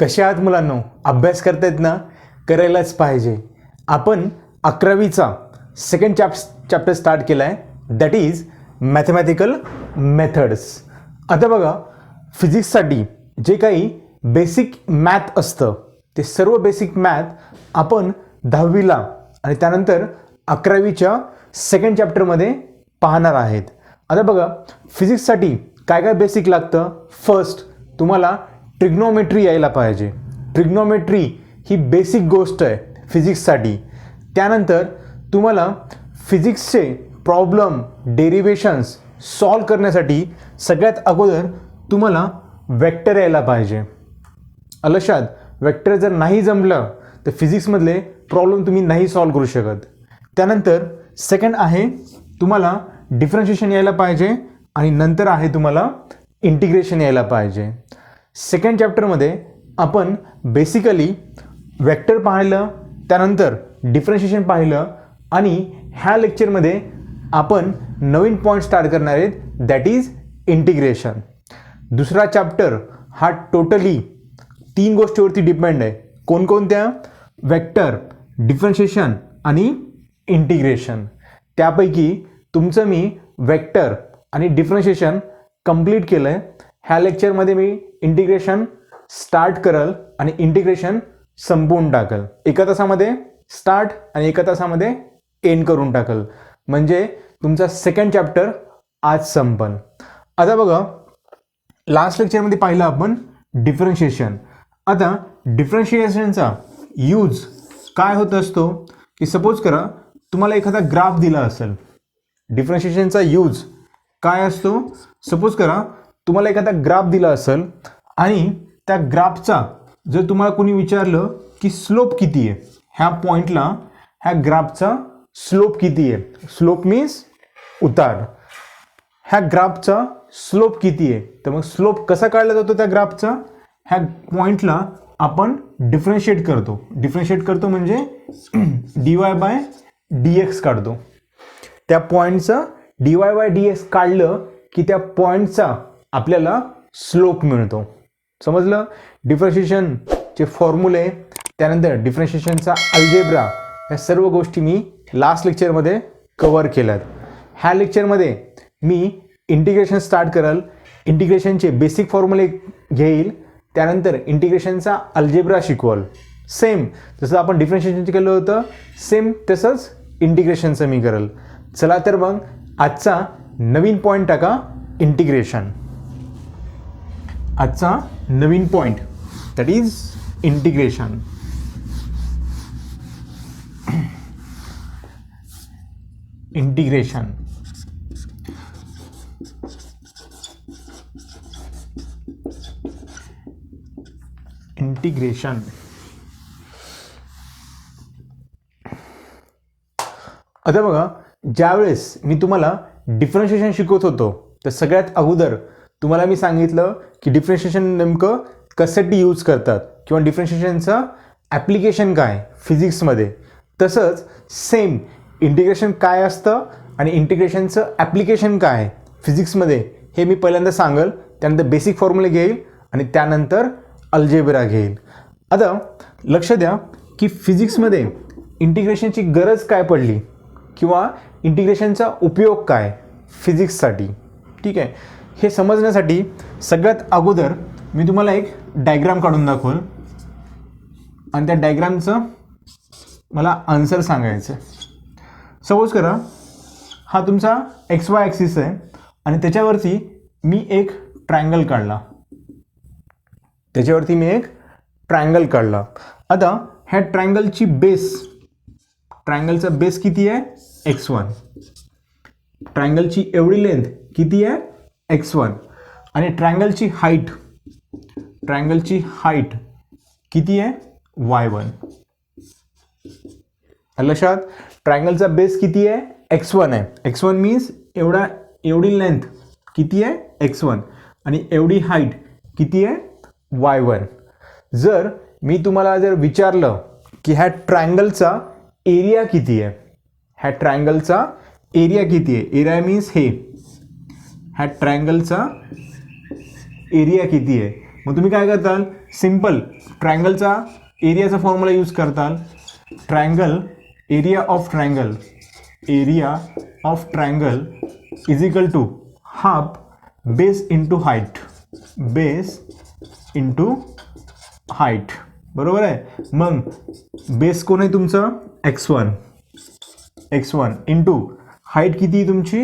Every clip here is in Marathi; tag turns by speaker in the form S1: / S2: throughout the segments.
S1: कशा आहात मुलांनो? अभ्यास करतायत ना? करायलाच पाहिजे. आपण 11वीचा सेकंड चॅप्टर स्टार्ट केला आहे, दॅट इज मॅथमॅटिकल मेथड्स. आता बघा, फिजिक्ससाठी जे काही बेसिक मॅथ असतं ते सर्व बेसिक मॅथ आपण 10वीला आणि त्यानंतर 11वीच्या सेकंड चॅप्टरमध्ये पाहणार आहेत. आता बघा, फिजिक्ससाठी काय काय बेसिक लागतं. फर्स्ट तुम्हाला ट्रिग्नोमेट्री यायला पाहिजे. ट्रिग्नोमेट्री ही बेसिक गोष्ट आहे फिजिक्ससाठी. त्यानंतर तुम्हाला फिजिक्सचे प्रॉब्लेम डेरिव्हेशन्स सॉल्व करण्यासाठी सगळ्यात अगोदर तुम्हाला वेक्टर यायला पाहिजे. लक्षात, वेक्टर जर नाही जमलं तर फिजिक्समधले प्रॉब्लेम तुम्ही नाही सॉल्व करू शकत. त्यानंतर सेकंड आहे तुम्हाला डिफरन्शिएशन यायला पाहिजे आणि नंतर आहे तुम्हाला इंटिग्रेशन यायला पाहिजे. सेकंड चॅप्टरमध्ये आपण बेसिकली वेक्टर पाहिलं, त्यानंतर डिफरन्शिएशन पाहिलं आणि ह्या लेक्चरमध्ये आपण नवीन पॉईंट स्टार्ट करणार आहेत, दॅट इज इंटिग्रेशन. दुसरा चॅप्टर हा टोटली 3 गोष्टीवरती डिपेंड आहे. कोणकोणत्या? वेक्टर, डिफरन्शिएशन आणि इंटिग्रेशन. त्यापैकी तुमचं मी वेक्टर आणि डिफरन्शिएशन कंप्लीट केलं आहे. ह्या लेक्चरमध्ये मी इंटिग्रेशन स्टार्ट करल आणि इंटिग्रेशन संपवून टाकल. एका तासामध्ये स्टार्ट आणि एका तासामध्ये एंड करून टाकल, म्हणजे तुमचा सेकंड चॅप्टर आज संपल. आता बघा, लास्ट लेक्चरमध्ये पाहिलं आपण डिफरन्शिएशन. आता डिफरन्शिएशनचा यूज काय होत असतो की सपोज करा तुम्हाला एखादा ग्राफ दिला असेल. डिफरन्शिएशनचा यूज काय असतो? सपोज करा तुम्हाला एखादा ग्राफ दिला असेल आणि त्या ग्राफचा जर तुम्हाला कोणी विचारलं की स्लोप किती आहे, ह्या पॉईंटला ह्या ग्राफचा स्लोप किती आहे, स्लोप मीन्स उतार, ह्या ग्राफचा स्लोप किती आहे, तर मग स्लोप कसा काढला जातो त्या ग्राफचा? ह्या पॉईंटला आपण डिफरन्शिएट करतो म्हणजे dy/dx काढतो. त्या पॉईंटचा dy/dx काढलं की त्या पॉईंटचा आपल्याला स्लोप मिळतो. समजलं? डिफरन्शिएशनचे फॉर्म्युले, त्यानंतर डिफरन्शिएशनचा अल्जेब्रा, ह्या सर्व गोष्टी मी लास्ट लेक्चरमध्ये कव्हर केल्यात. ह्या लेक्चरमध्ये मी इंटिग्रेशन स्टार्ट करल, इंटिग्रेशनचे बेसिक फॉर्म्युले घेईल, त्यानंतर इंटिग्रेशनचा अल्जेब्रा शिकवल. सेम जसं आपण डिफरन्शिएशनचं केलं होतं, सेम तसंच इंटिग्रेशनचं मी करल. चला तर मग आजचा नवीन पॉईंट टाका, इंटिग्रेशन. आजचा नवीन point that is integration. Integration integration आता बघा, ज्यावेळेस मी तुम्हाला डिफरन्शिएशन शिकवत होतो तर सगळ्यात अगोदर तुम्हाला मी सांगितलं की डिफरन्शिएशन नेमकं कशासाठी यूज करतात किंवा डिफरन्शिएशनचं ॲप्लिकेशन काय फिजिक्समध्ये. तसंच सेम इंटिग्रेशन काय असतं आणि इंटिग्रेशनचं ॲप्लिकेशन काय फिजिक्समध्ये हे मी पहिल्यांदा सांगल, त्यानंतर बेसिक फॉर्म्युले घेईल आणि त्यानंतर अल्जेब्रा घेईल. आता लक्ष द्या की फिजिक्समध्ये इंटिग्रेशनची गरज काय पडली किंवा इंटिग्रेशनचा उपयोग काय फिजिक्ससाठी. ठीक आहे, हे समजण्यासाठी सगळ्यात अगोदर मी तुम्हाला एक डायग्राम काढून दाखवल आणि त्या डायग्रामचं मला आन्सर सांगायचं आहे. सपोज करा हा तुमचा XY ॲक्सिस आहे आणि त्याच्यावरती मी एक ट्रायंगल काढला. आता ह्या ट्रायंगलचा बेस किती आहे? x1. ट्रायंगलची एवढी लेंथ किती आहे? x1. आणि ट्रायंगलची हाईट किती आहे? y1. लक्षात, ट्रायंगलचा बेस किती आहे? x1 आहे. x1 मीन्स एवढी लेंथ किती आहे? x1. आणि एवढी हाईट किती आहे? y1. जर मी तुम्हाला विचारलं की ह्या ट्रायंगलचा एरिया किती आहे, एरिया मीन्स हे, ह्या ट्रायंगलचा एरिया किती आहे, मग तुम्ही काय करताल, सिम्पल ट्रायंगलचा एरियाचा फॉर्म्युला यूज करताल. Triangle area of triangle is equal to half base into height. बरोबर आहे. मग बेस कोण आहे तुमचं, x1 इंटू हाईट किती आहे तुमची,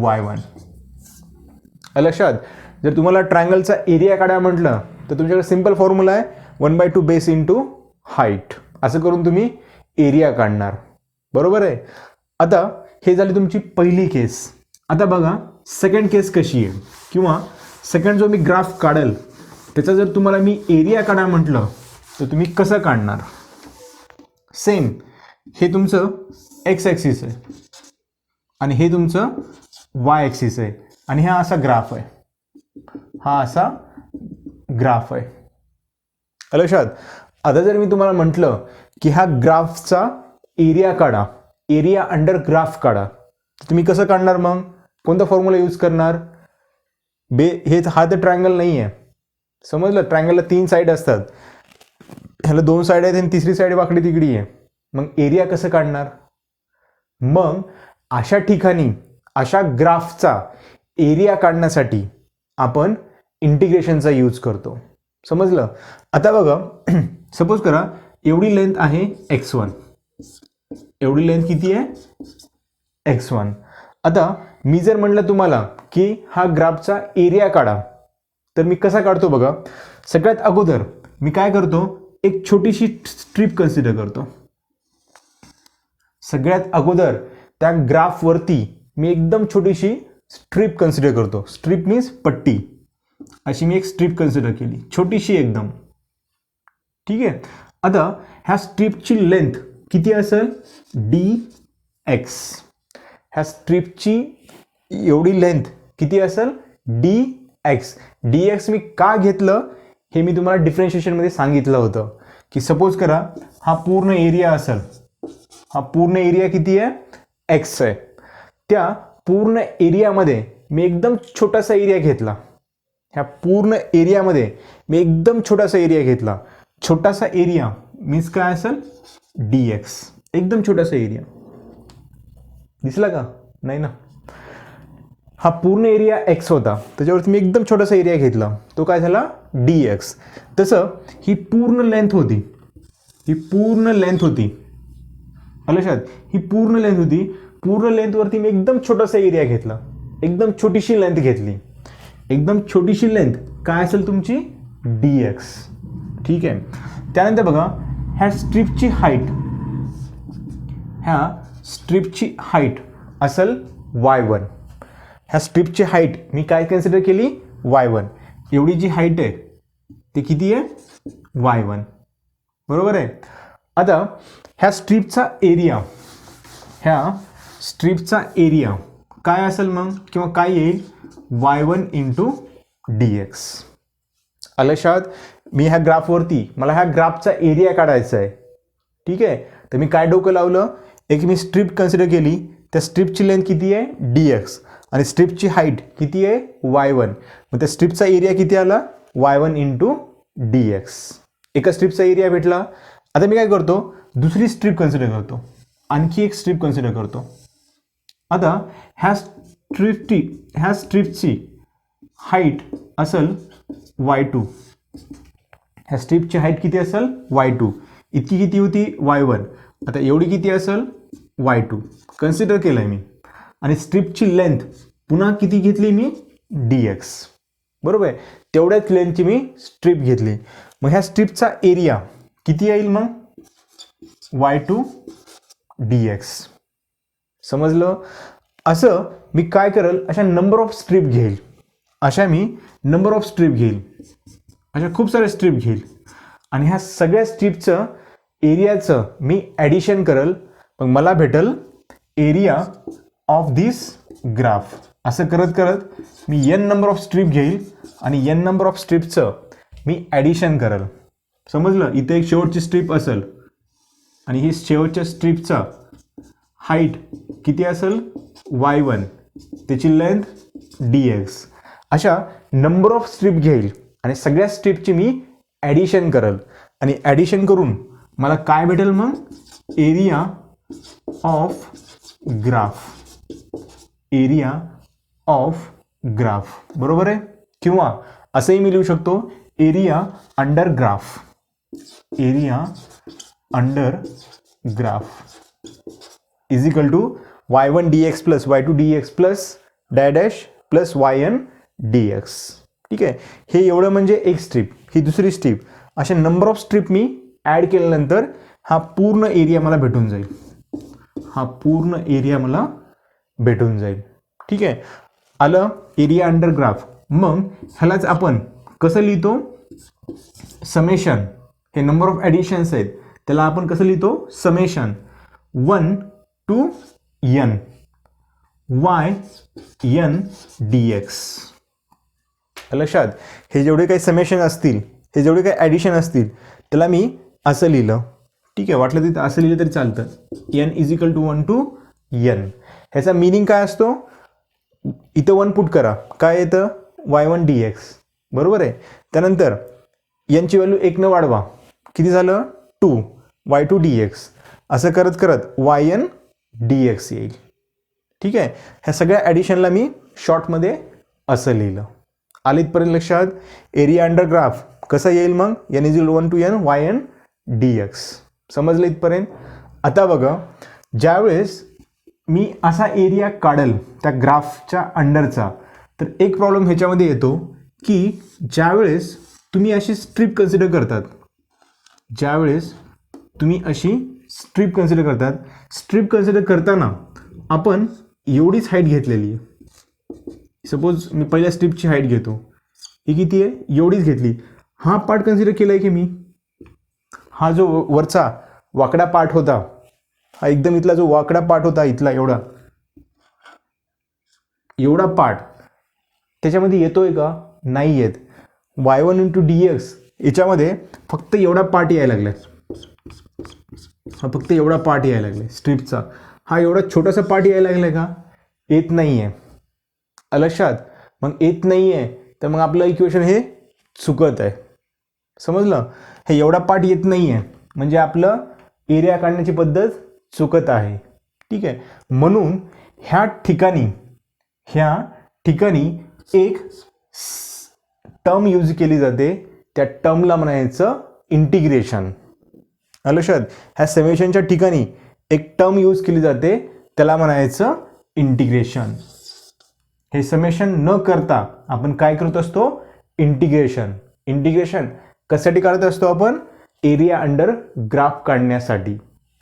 S1: y1. लक्षात, जर तुम्हाला ट्रायंगलचा एरिया काढा म्हटलं तर तुमच्याकडे सिंपल फॉर्म्युला आहे 1/2 बेस इंटू हाईट. असं करून तुम्ही एरिया काढणार. बरोबर आहे. आता हे झाली तुमची पहिली केस. आता बघा सेकंड केस कशी आहे, किंवा सेकंड जो मी ग्राफ काढेल त्याचा जर तुम्हाला मी एरिया काढा म्हटलं तर तुम्ही कसं काढणार. सेम हे तुमचं एक्स ॲक्सिस आहे आणि हे तुमचं वाय ॲक्सिस आहे आणि हा असा ग्राफ आहे, लक्षात. आता जर मी तुम्हाला म्हटलं की हा ग्राफचा एरिया काढा, एरिया अंडर ग्राफ काढा, तर तुम्ही कसं काढणार, मग कोणता फॉर्म्युला यूज करणार. हा तर ट्रायंगल नाही आहे, समजलं. ट्रायंगलला 3 साईड असतात, ह्याला 2 साईड आहेत आणि तिसरी साईड वाकडी तिकडी आहे. मग एरिया कसं काढणार. मग अशा ठिकाणी अशा ग्राफचा एरिया काढण्यासाठी आपण इंटिग्रेशनचा यूज करतो. समजलं. आता बघा सपोज करा एवढी लेंथ आहे x1, एवढी लेंथ किती आहे x1. आता मी जर म्हटलं तुम्हाला की हा ग्राफचा एरिया काढा तर मी कसा काढतो बघा. सगळ्यात अगोदर मी काय करतो, एक छोटीशी स्ट्रीप कन्सिडर करतो. सगळ्यात अगोदर त्या ग्राफवरती मी एकदम छोटीशी स्ट्रीप कन्सिडर करतो. स्ट्रीप मीन्स पट्टी. अशी मी एक स्ट्रीप कन्सिडर केली, छोटीशी एकदम. ठीक आहे. आता ह्या स्ट्रीपची लेंथ किती असेल, dx. ह्या स्ट्रीपची एवढी लेंथ किती असेल, dx मी का घेतलं हे मी तुम्हाला डिफरन्शिएशनमध्ये सांगितलं होतं की सपोज करा हा पूर्ण एरिया असेल, हा पूर्ण एरिया किती आहे, x आहे. त्या पूर्ण एरियामध्ये मी एकदम छोटासा एरिया घेतला. ह्या पूर्ण एरियामध्ये मी एकदम छोटासा एरिया घेतला. छोटासा एरिया मीन्स काय असेल, dx. एकदम छोटासा एरिया दिसला का, नाही ना. हा पूर्ण एरिया x होता, त्याच्यावरती मी एकदम छोटासा एरिया घेतला, तो काय झाला dx. तसं ही पूर्ण लेंथ होती, लक्षात. ही पूर्ण लेंथ होती. पूर्ण लेंथवरती मी एकदम छोटासा एरिया घेतला, एकदम छोटीशी लेंथ घेतली. एकदम छोटीशी लेंथ काय असेल तुमची, dx. ठीक आहे. त्यानंतर बघा ह्या स्ट्रीपची हाईट असेल y1. ह्या स्ट्रीपची हाईट मी काय कन्सिडर केली, y1. एवढी जी हाईट आहे ती किती आहे, y1. बरोबर आहे. आता ह्या स्ट्रीपचा एरिया काय असेल मग, किंवा काय येईल, y1 इंटू dx. लक्षात. मी ह्या ग्राफवरती मला ह्या ग्राफचा एरिया काढायचा आहे. ठीक आहे. तर मी काय डोकं लावलं, एक मी स्ट्रीप कन्सिडर केली, त्या स्ट्रीपची लेंथ किती आहे, dx, आणि स्ट्रीपची हाईट किती आहे, y1. मग त्या स्ट्रीपचा एरिया किती आला, y1 इंटू dx. एका स्ट्रीपचा एरिया भेटला. आता मी काय करतो, दुसरी स्ट्रीप कन्सिडर करतो, आणखी एक स्ट्रीप कन्सिडर करतो. आता ह्या स्ट्रीपची हाईट असेल y2. ह्या स्ट्रीपची हाईट किती असेल, y2. इतकी किती होती, y1. आता एवढी किती असेल, y2 कन्सिडर केलंय मी. आणि स्ट्रीपची लेंथ पुन्हा किती घेतली मी, dx. बरोबर आहे. तेवढ्याच लेंथची मी स्ट्रीप घेतली. मग ह्या स्ट्रीपचा एरिया किती येईल मग, y2 dx. समजलं. असं मी काय करेल, अशा नंबर ऑफ स्ट्रीप घेईल, अशा खूप साऱ्या स्ट्रीप घेईल आणि ह्या सगळ्या स्ट्रीपचं एरियाचं मी ॲडिशन करेल. मग मला भेटेल एरिया ऑफ दिस ग्राफ. असं करत करत मी n नंबर ऑफ स्ट्रीप घेईल आणि n नंबर ऑफ स्ट्रीपचं मी ॲडिशन करेल. समजलं. इथे एक शेवटची स्ट्रीप असेल आणि ही शेवटच्या स्ट्रीपचा हाईट किती असेल, y1, त्याची लेंथ dx. अशा नंबर ऑफ स्ट्रीप घेईल आणि सगळ्या स्ट्रीपची मी ॲडिशन करल आणि ॲडिशन करून मला काय भेटेल मग, area of graph, area of graph, बरोबर आहे. किंवा असंही मी लिहू शकतो, area under graph, area under graph is equal to y1 dx plus y2 dx plus dash plus yn dx. ठीक आहे, हे एवढं म्हणजे एक स्ट्रीप, ही दुसरी स्ट्रीप, अशा नंबर ऑफ स्ट्रीप मी ॲड केल्यानंतर हा पूर्ण एरिया मला भेटून जाईल, हा पूर्ण एरिया मला भेटून जाईल. ठीक आहे, आलं एरिया अंडर ग्राफ. मग ह्यालाच आपण कसं लिहितो, समेशन, हे नंबर ऑफ ॲडिशन्स आहेत त्याला आपण कसं लिहितो, summation 1 to n yn dx. लक्षात, हे जेवढे काही समेशन असतील, हे जेवढे काही ॲडिशन असतील त्याला मी असं लिहिलं. ठीक आहे, वाटलं तिथं असं लिहिलं तरी चालतं, n is equal to 1 to n. ह्याचा मिनिंग काय असतो, इथं 1 पुट करा, काय येतं, y1 dx, बरोबर आहे. त्यानंतर यांची व्हॅल्यू 1 न वाढवा, किती झालं, 2 y2 dx, असं करत करत yn dx येईल. ठीक आहे, ह्या सगळ्या ॲडिशनला मी शॉर्टमध्ये असं लिहिलं. आलं इथपर्यंत लक्षात. एरिया अंडर ग्राफ कसं येईल मग, n is 1 to n yn dx. समजलं इथपर्यंत. आता बघा, ज्यावेळेस मी असा एरिया काढल त्या ग्राफच्या अंडरचा, तर एक प्रॉब्लेम ह्याच्यामध्ये येतो की ज्यावेळेस तुम्ही अशी स्ट्रीप कन्सिडर करतात, ज्यावेळेस तुम्ही अशी स्ट्रीप कन्सिडर करतात, स्ट्रीप कन्सिडर करताना आपण एवढीच हाईट घेतलेली आहे. सपोज मी पहिल्या स्ट्रीपची हाईट घेतो, ही किती आहे, एवढीच घेतली. हा पार्ट कन्सिडर केला आहे की मी, हा जो वरचा वाकडा पार्ट होता, हा एकदम इथला जो वाकडा पार्ट होता, इथला एवढा पार्ट त्याच्यामध्ये येतोय का, नाही येत. y1 इंटू dx याच्यामध्ये फक्त एवढा पार्ट यायला लागलाय, हा फक्त एवढा पार्ट यायला लागलाय स्ट्रीपचा, हा एवढा छोटासा पार्ट यायला लागलाय का, येत नाही आहे. लक्षात, मग येत नाही आहे तर मग आपलं इक्वेशन हे चुकत आहे. समजलं, हे एवढा पार्ट येत नाही आहे म्हणजे आपलं एरिया काढण्याची पद्धत चुकत आहे. ठीक आहे, म्हणून ह्या ठिकाणी एक टर्म यूज केली जाते, त्या टर्मला म्हणायचं इंटिग्रेशन. लक्षात, ह्या समेशनच्या ठिकाणी एक टर्म यूज केली जाते, त्याला म्हणायचं इंटिग्रेशन. हे समेशन न करता आपण काय करत असतो, इंटिग्रेशन. इंटिग्रेशन कशासाठी काढत असतो आपण, एरिया अंडर ग्राफ काढण्यासाठी.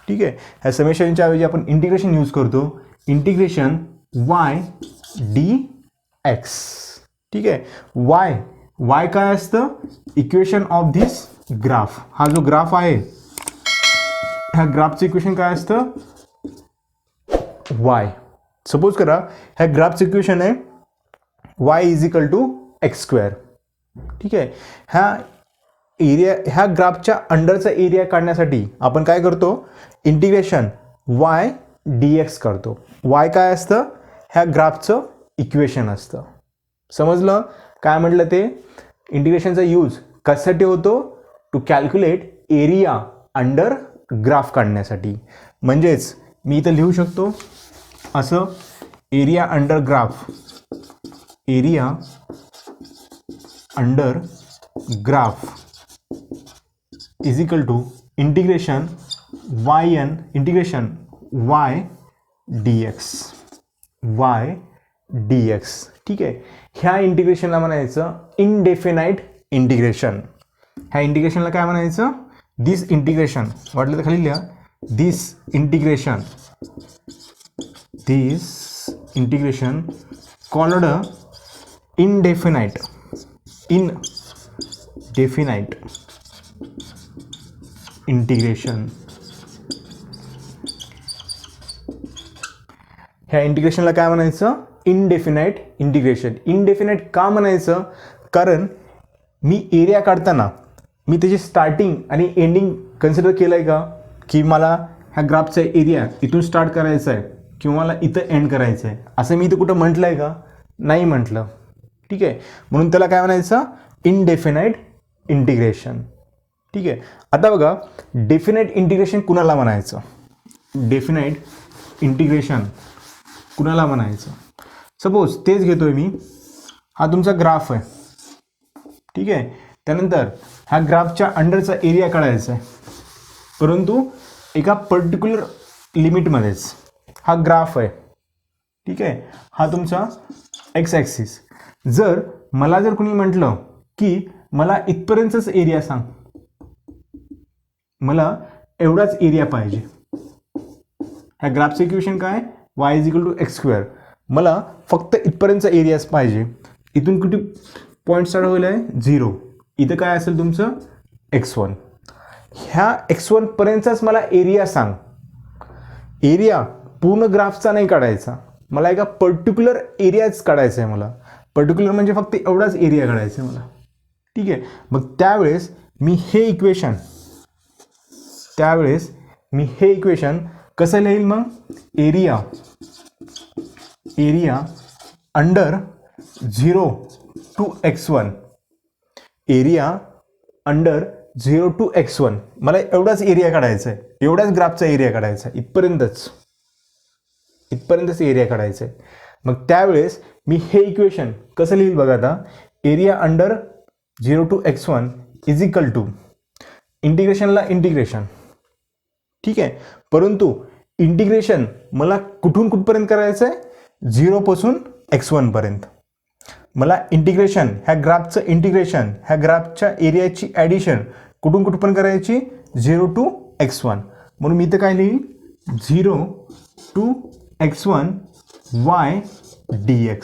S1: ठीक आहे, ह्या समेशनच्या ऐवजी आपण इंटिग्रेशन यूज करतो, इंटिग्रेशन y dx. ठीक आहे, y काय असतं, इक्वेशन ऑफ धिस ग्राफ. हा जो ग्राफ आहे, ह्या ग्राफचं इक्वेशन काय असतं, y. सपोज करा ह्या ग्राफचं इक्वेशन आहे y is equal to x square. ठीक आहे, ह्या ग्राफच्या अंडरचा एरिया काढण्यासाठी आपण काय करतो, इंटिग्रेशन y dx करतो. y काय असतं, ह्या ग्राफचं इक्वेशन असतं. समजलं काय म्हटलं ते, इंटिग्रेशनचा यूज कशासाठी होतो, to calculate area under graph काढण्यासाठी. म्हणजेच मी इथं लिहू शकतो असं, area under graph, area under graph is equal to integration y dx. ठीक आहे, ह्या इंटिग्रेशनला म्हणायचं इनडेफिनाइट इंटिग्रेशन. ह्या इंटिग्रेशनला काय म्हणायचं, दिस इंटिग्रेशन, वाटलं तर खाली लिहा, दिस इंटिग्रेशन कॉल्ड indefinite इंटिग्रेशन. ह्या इंटिग्रेशनला काय म्हणायचं, इनडेफिनाइट इंटिग्रेशन. इनडेफिनाइट का म्हणायचं, कारण मी एरिया काढताना मी त्याची स्टार्टिंग आणि एंडिंग कन्सिडर केलं आहे का, की मला ह्या ग्राफचा एरिया इथून स्टार्ट करायचा आहे किंवा मला इथं एंड करायचं आहे, असं मी इथं कुठं म्हटलं आहे का, नाही म्हटलं. ठीक आहे, म्हणून त्याला काय म्हणायचं, इनडेफिनाइट इंटिग्रेशन. ठीक आहे. आता बघा, डेफिनाइट इंटिग्रेशन कुणाला म्हणायचं, डेफिनाइट इंटिग्रेशन कुणाला म्हणायचं. सपोज तेच घेतोय मी, हा तुमचा ग्राफ आहे. ठीक आहे. त्यानंतर ह्या ग्राफच्या अंडरचा एरिया काढायचा आहे, परंतु एका पर्टिक्युलर लिमिटमध्येच. हा ग्राफ आहे. ठीक आहे. हा तुमचा एक्स ॲक्सिस. जर मला जर कोणी म्हटलं की मला इथपर्यंतच एरिया सांग, मला एवढाच एरिया पाहिजे. ह्या ग्राफचं इक्वेशन काय, y is equal to x square. मला फक्त इथपर्यंतचा एरियाच पाहिजे. इथून किती पॉईंट स्टार्ट होईल आहे, 0. इथं काय असेल तुमचं x1. ह्या x1 पर्यंतचाच मला एरिया सांग. एरिया पूर्ण ग्राफचा नाही काढायचा, मला एका पर्टिक्युलर एरियाच काढायचा आहे. मला पर्टिक्युलर म्हणजे फक्त एवढाच एरिया काढायचा आहे मला. ठीक आहे. मग त्यावेळेस मी हे इक्वेशन कसं लिहील मग, area under 0 to x1. Area under 0 to x1. मला एवढाच एरिया काढायचा आहे, एवढाच ग्राफचा एरिया काढायचा आहे, इथपर्यंतच एरिया काढायचा आहे. मग त्यावेळेस मी हे इक्वेशन कसं लिहिल बघा. आता area under 0 to x1 is equal to इंटिग्रेशनला इंटिग्रेशन. ठीक आहे. परंतु इंटिग्रेशन मला कुठून कुठपर्यंत करायचं आहे, 0 पासून x1 पर्यंत. मला इंटिग्रेशन, ह्या ग्राफचं इंटिग्रेशन, ह्या ग्राफच्या एरियाची ॲडिशन कुठून कुठपर्यंत करायची, 0 टू x1. म्हणून मी इथं काय लिहील, 0 टू x1 y dx.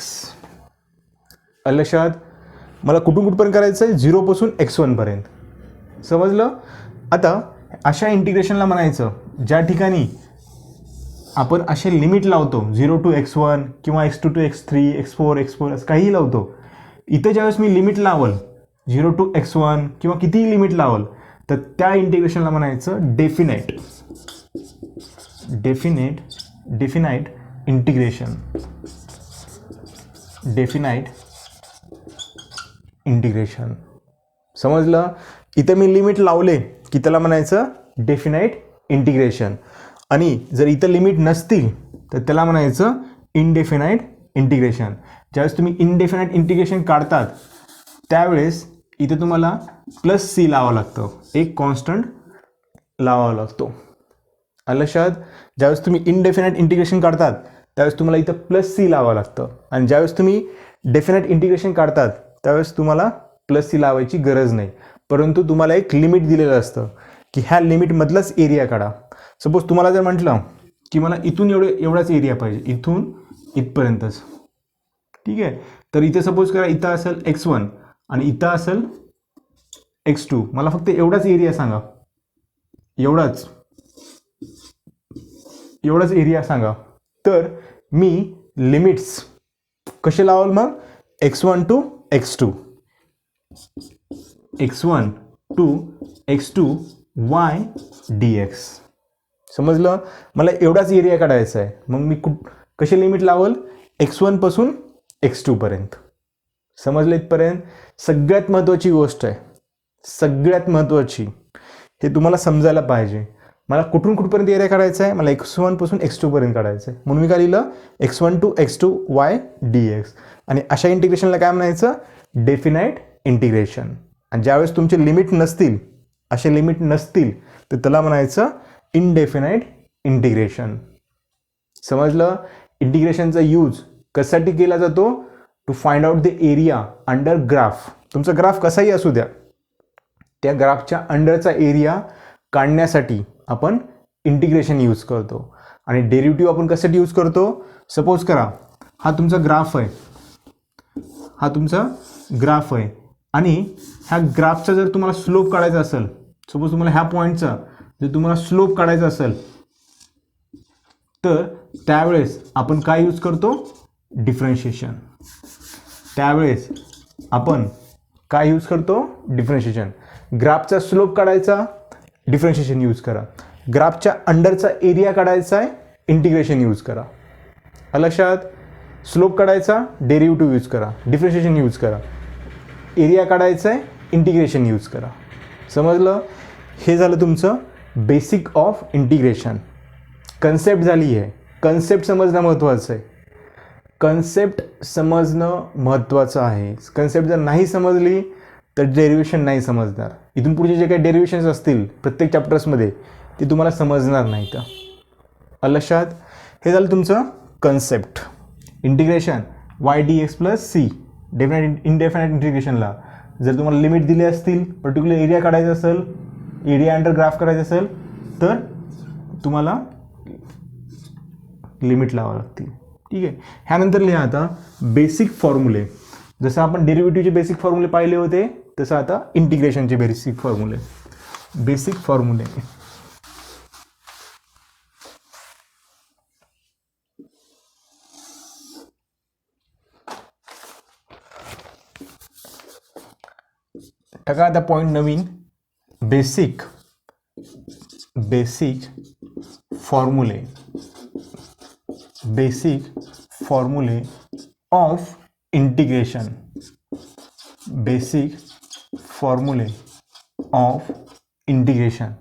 S1: लक्षात, मला कुठून कुठपर्यंत करायचं आहे, 0 पासून x1 पर्यंत. समजलं. आता अशा इंटिग्रेशनला म्हणायचं ज्या ठिकाणी आपण असे लिमिट लावतो, 0 टू x1 किंवा x2 टू x3, x4 असं काहीही लावतो. इथं ज्यावेळेस मी लिमिट लावल 0 टू x1 किंवा कितीही लिमिट लावल, तर त्या इंटिग्रेशनला म्हणायचं डेफिनाइट इंटिग्रेशन. Definite integration. समजलं. इथं मी लिमिट लावले की त्याला म्हणायचं डेफिनाइट इंटिग्रेशन. आणि जर इथं लिमिट नसतील तर त्याला म्हणायचं इनडेफिनाइट इंटिग्रेशन. ज्यावेळेस तुम्ही इनडेफिनाइट इंटिग्रेशन काढतात त्यावेळेस इथे तुम्हाला +c लावावं लागतं, एक कॉन्स्टंट लावावा लागतो. लक्षात. ज्यावेळेस तुम्ही इनडेफिनाइट इंटिग्रेशन काढतात त्यावेळेस तुम्हाला इथं +c लावावं लागतं. आणि ज्यावेळेस तुम्ही डेफिनाइट इंटिग्रेशन काढतात त्यावेळेस तुम्हाला +c लावायची गरज नाही, परंतु तुम्हाला एक लिमिट दिलेलं असतं की ह्या लिमिटमधलाच एरिया काढा. सपोज तुम्हाला जर म्हटलं की मला इथून एवढाच एरिया पाहिजे, इथून इथपर्यंतच. ठीक आहे. तर इथे सपोज करा, इथं असेल x1 आणि इथं असेल x2. मला फक्त एवढाच एरिया सांगा, एवढाच एरिया सांगा. तर मी लिमिट्स कसे लावाल मग, x1 to x2, x1 to x2 y dx. समजलं. मला एवढाच एरिया काढायचा आहे. मग मी कसे लिमिट लावल, x1 पासून x2 पर्यंत. समजलं इथपर्यंत. सगळ्यात महत्त्वाची गोष्ट आहे, सगळ्यात महत्त्वाची, हे तुम्हाला समजायला पाहिजे. मला कुठून कुठपर्यंत एरिया काढायचा आहे, मला x1 पासून x2 पर्यंत काढायचं आहे. म्हणून मी काय लिहिलं, x1 to x2 y dx. आणि अशा इंटिग्रेशनला काय म्हणायचं, डेफिनाइट इंटिग्रेशन. आणि ज्यावेळेस तुमचे लिमिट नसतील, असे लिमिट नसतील, तर त्याला म्हणायचं इनडेफिनाइट इंटिग्रेशन. समजलं. इंटिग्रेशनचा यूज कशासाठी केला जातो, to find out the area under graph. तुमचा ग्राफ कसाही असू द्या, त्या ग्राफच्या अंडरचा एरिया काढण्यासाठी आपण इंटिग्रेशन यूज करतो. आणि डेरिव्हेटिव्ह आपण कशासाठी यूज करतो, सपोज करा हा तुमचा ग्राफ आहे, आणि ह्या ग्राफचा जर तुम्हाला स्लोप काढायचा असेल, सपोज तुम्हाला ह्या पॉईंटचा जर तुम्हाला स्लोप काढायचा असेल, तर त्यावेळेस आपण काय यूज करतो, डिफरन्शिएशन. त्यावेळेस आपण काय यूज करतो, डिफरन्शिएशन. ग्राफचा स्लोप काढायचा, डिफरन्शिएशन यूज करा. ग्राफच्या अंडरचा एरिया काढायचा आहे, इंटिग्रेशन यूज करा. लक्षात. स्लोप काढायचा, डेरिव्हेटिव्ह यूज करा, डिफरन्शिएशन यूज करा. एरिया काढायचा आहे, इंटिग्रेशन यूज करा. समजलं? हे झालं तुमचं बेसिक ऑफ इंटिग्रेशन. कन्सेप्ट झाली आहे. कन्सेप्ट समजणं महत्त्वाचं आहे. कन्सेप्ट समजणं महत्त्वाचं आहे. कन्सेप्ट जर नाही समजली तर डेरिव्हेशन नाही समजणार. इथून पुढचे जे काही डेरिव्हेशन्स असतील प्रत्येक चॅप्टर्समध्ये ते तुम्हाला समजणार नाही. का लक्षात? हे झालं तुमचं concept. Integration y d x plus c definite indefinite इंटिग्रेशनला जर तुम्हाला लिमिट दिले असतील, पर्टिक्युलर एरिया काढायचा असेल, एरिया अंडर ग्राफ करायचं असेल तर तुम्हाला लिमिट लावावं लागतील. ठीक आहे. ह्यानंतर लिहा आता बेसिक फॉर्म्युले. जसं आपण डेरिव्हेटिव्हचे बेसिक फॉर्म्युले पाहिले होते तसं आता इंटिग्रेशनचे बेसिक फॉर्म्युले. बेसिक फॉर्म्युले टाका आता पॉईंट नवीन. बेसिक फॉर्म्युले. बेसिक फॉर्म्युले ऑफ इंटिग्रेशन. बेसिक फॉर्म्युले ऑफ इंटिग्रेशन.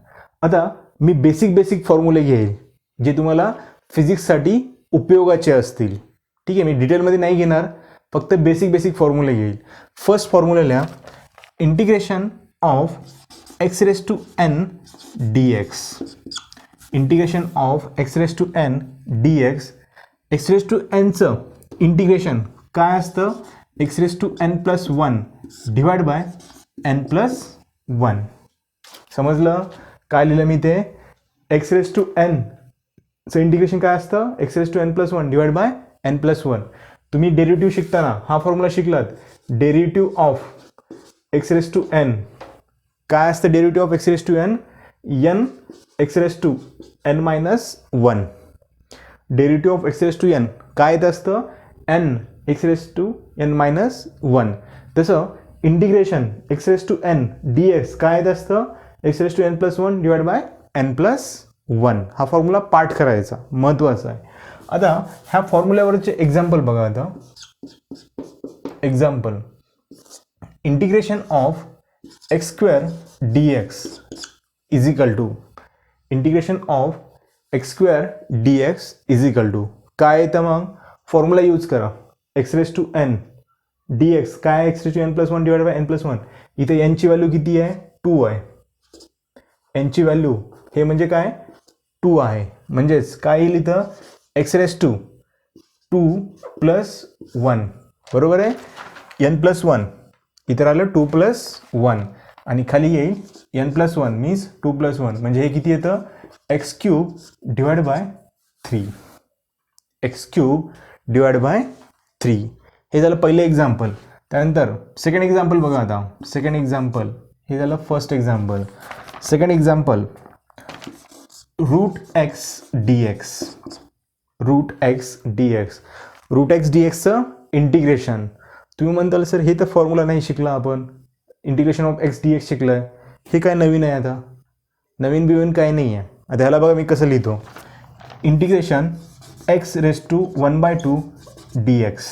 S1: आता मी बेसिक फॉर्म्युले घेईल जे तुम्हाला फिजिक्ससाठी उपयोगाचे असतील. ठीक आहे. मी डिटेलमध्ये नाही घेणार, फक्त बेसिक फॉर्म्युले घेईल. फर्स्ट फॉर्म्युला लिहा. Integration of x raise to n d x. Integration of x raise to n d x. X raise to एनचं इंटिग्रेशन काय असतं? X raise to n plus one divide by n plus one. समजलं? काय लिहिलं मी ते? एक्स रेस टू एनचं इंटिग्रेशन काय असतं? X raise to n plus one divide by n plus one. तुम्ही डेरिव्हेटिव्ह शिकताना हा फॉर्म्युला शिकलात. Derivative of x raise to n काय असतं? Derivative of x raise to n n x raise to n minus one. Derivative of x raise to n काय येत असतं? N x raise to n minus one. तसं integration x raise to n d x काय येत असतं? X raise to n plus one divide by n plus one. हा फॉर्म्युला पाठ करायचा, महत्त्वाचा आहे. आता ह्या फॉर्म्युल्यावरचे एक्झाम्पल बघा. आता example integration of x square d x is equal to integration of x square d x is equal to काय येतं? मग फॉर्म्युला यूज करा. X raise to n d x काय? X raise to n plus one divide by n plus one. इथे एनची व्हॅल्यू किती आहे? 2 आहे. एनची व्हॅल्यू हे म्हणजे काय? 2 आहे. म्हणजेच काय येईल इथं? एक्स रेस टू 2 प्लस 1 बरोबर आहे. एन प्लस 1 इथं आलं 2 प्लस 1 आणि खाली येईल एन प्लस 1 मीन्स 2 प्लस 1 म्हणजे हे किती येतं? X cube divide by 3. X cube divide by 3. हे झालं पहिलं एक्झाम्पल. त्यानंतर सेकंड एक्झाम्पल बघा. आता सेकंड एक्झाम्पल हे झालं first example. Second example root x d x. Root x d x. Root x d एक्सचं इंटिग्रेशन. तुम्ही म्हणताल सर हे तर फॉर्म्युला नाही शिकला आपण, integration of x d x शिकलं आहे, हे काय नवीन आहे? आता नवीन बिवीन काही नाही आहे. आता ह्याला बघा मी कसं लिहितो. Integration x raise to 1/2 d x.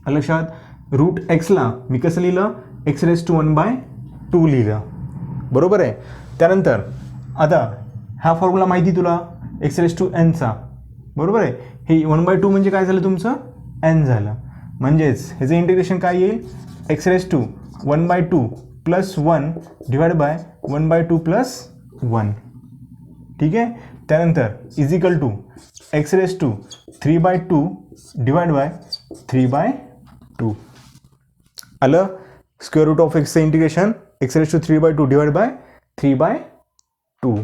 S1: लक्षात? रूट एक्सला मी कसं लिहिलं? एक्स रेस टू 1/2 लिहिलं बरोबर आहे. त्यानंतर आता हा फॉर्म्युला माहिती तुला एक्स रेस टू एनचा बरोबर आहे. हे 1/2 म्हणजे काय झालं तुमचं? एन झालं. म्हणजेच ह्याचं इंटिग्रेशन काय येईल? X raise to 1/2 plus 1 divide by 1/2 plus 1. ठीक आहे. त्यानंतर is equal to x raise to 3/2 divide by 3/2. आलं? स्क्वेअर रूट ऑफ एक्सचं integration x raise to 3/2 divide by 3/2.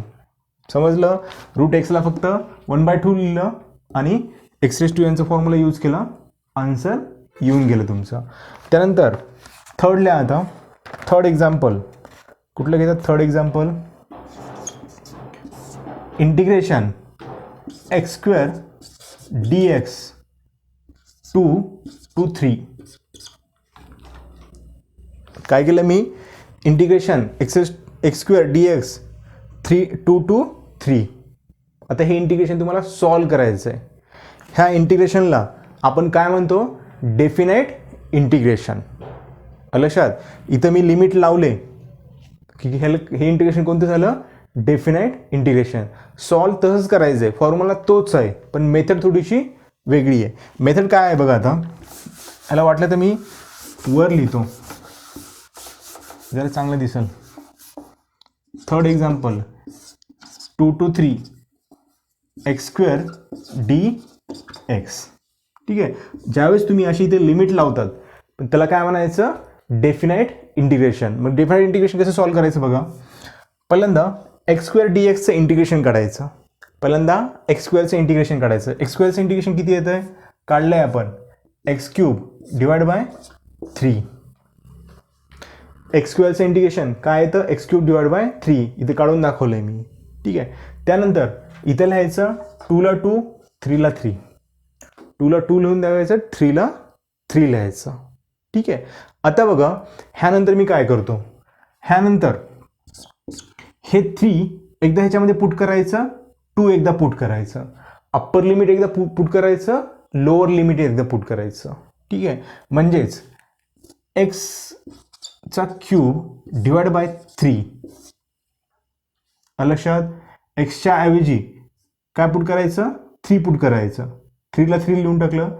S1: समजलं? रूट एक्सला फक्त 1/2 लिहिलं आणि एक्स रेस टू एनचा फॉर्म्युला यूज केला, आन्सर येऊन गेलं तुमचं. त्यानंतर थर्ड लिहा. आता थर्ड एक्झाम्पल कुठलं घेतात? Third example integration x square d x 2 to 3. काय केलं मी? Integration x square d x 2 to 3. आता हे इंटिग्रेशन तुम्हाला सॉल्व करायचं आहे. ह्या इंटिग्रेशनला आपण काय म्हणतो? Definite integration. आलं लक्षात. इथं मी लिमिट लावले की हे इंटिग्रेशन कोणतं झालं, डेफिनाईट इंटिग्रेशन. सॉल्व तसंच करायचं आहे, फॉर्म्युला तोच आहे, पण मेथड थोडीशी वेगळी आहे. मेथड काय आहे बघा, आता याला वाटलं तर मी वर लिहितो जरा चांगलं दिसेल. Third example 2 to 3 x square d x. ठीक आहे. ज्यावेळेस तुम्ही अशी इथे लिमिट लावतात, पण त्याला काय म्हणायचं, डेफिनाईट इंटिग्रेशन. मग डेफिनाईट इंटिग्रेशन कसं सॉल्व करायचं बघा. पहिल्यांदा एक्स स्क्वेअर डी एक्सचं इंटिग्रेशन काढायचं. पहिल्यांदा एक्स स्क्वेअरचं इंटिग्रेशन काढायचं. एक्स स्क्वेअरचं इंटिग्रेशन किती येतं आहे, काढलं आहे आपण, x cube divide by 3. X स्क्वेअरचं इंटिग्रेशन काय येतं, एक्स क्यूब डिवाइड बाय 3. इथे काढून दाखवलं आहे मी. ठीक आहे. त्यानंतर इथे लिहायचं 2 ला 2, 3 ला 3. 2 ला 2 लिहून द्यायचं, 3 ला 3 लिहायचं. ठीक आहे. आता बघा, ह्यानंतर मी काय करतो, ह्यानंतर हे 3 एकदा ह्याच्यामध्ये पुट करायचं, 2 एकदा पुट करायचं, अप्पर लिमिट एकदा पुट करायचं, लोअर लिमिट एकदा पुट करायचं. ठीक आहे. म्हणजेच एक्सचा क्यूब डिवाइड बाय 3. लक्षात. एक्सच्या ऐवजी काय पुट करायचं, 3 पुट करायचं. 3 ला 3 लिहून टाकलं,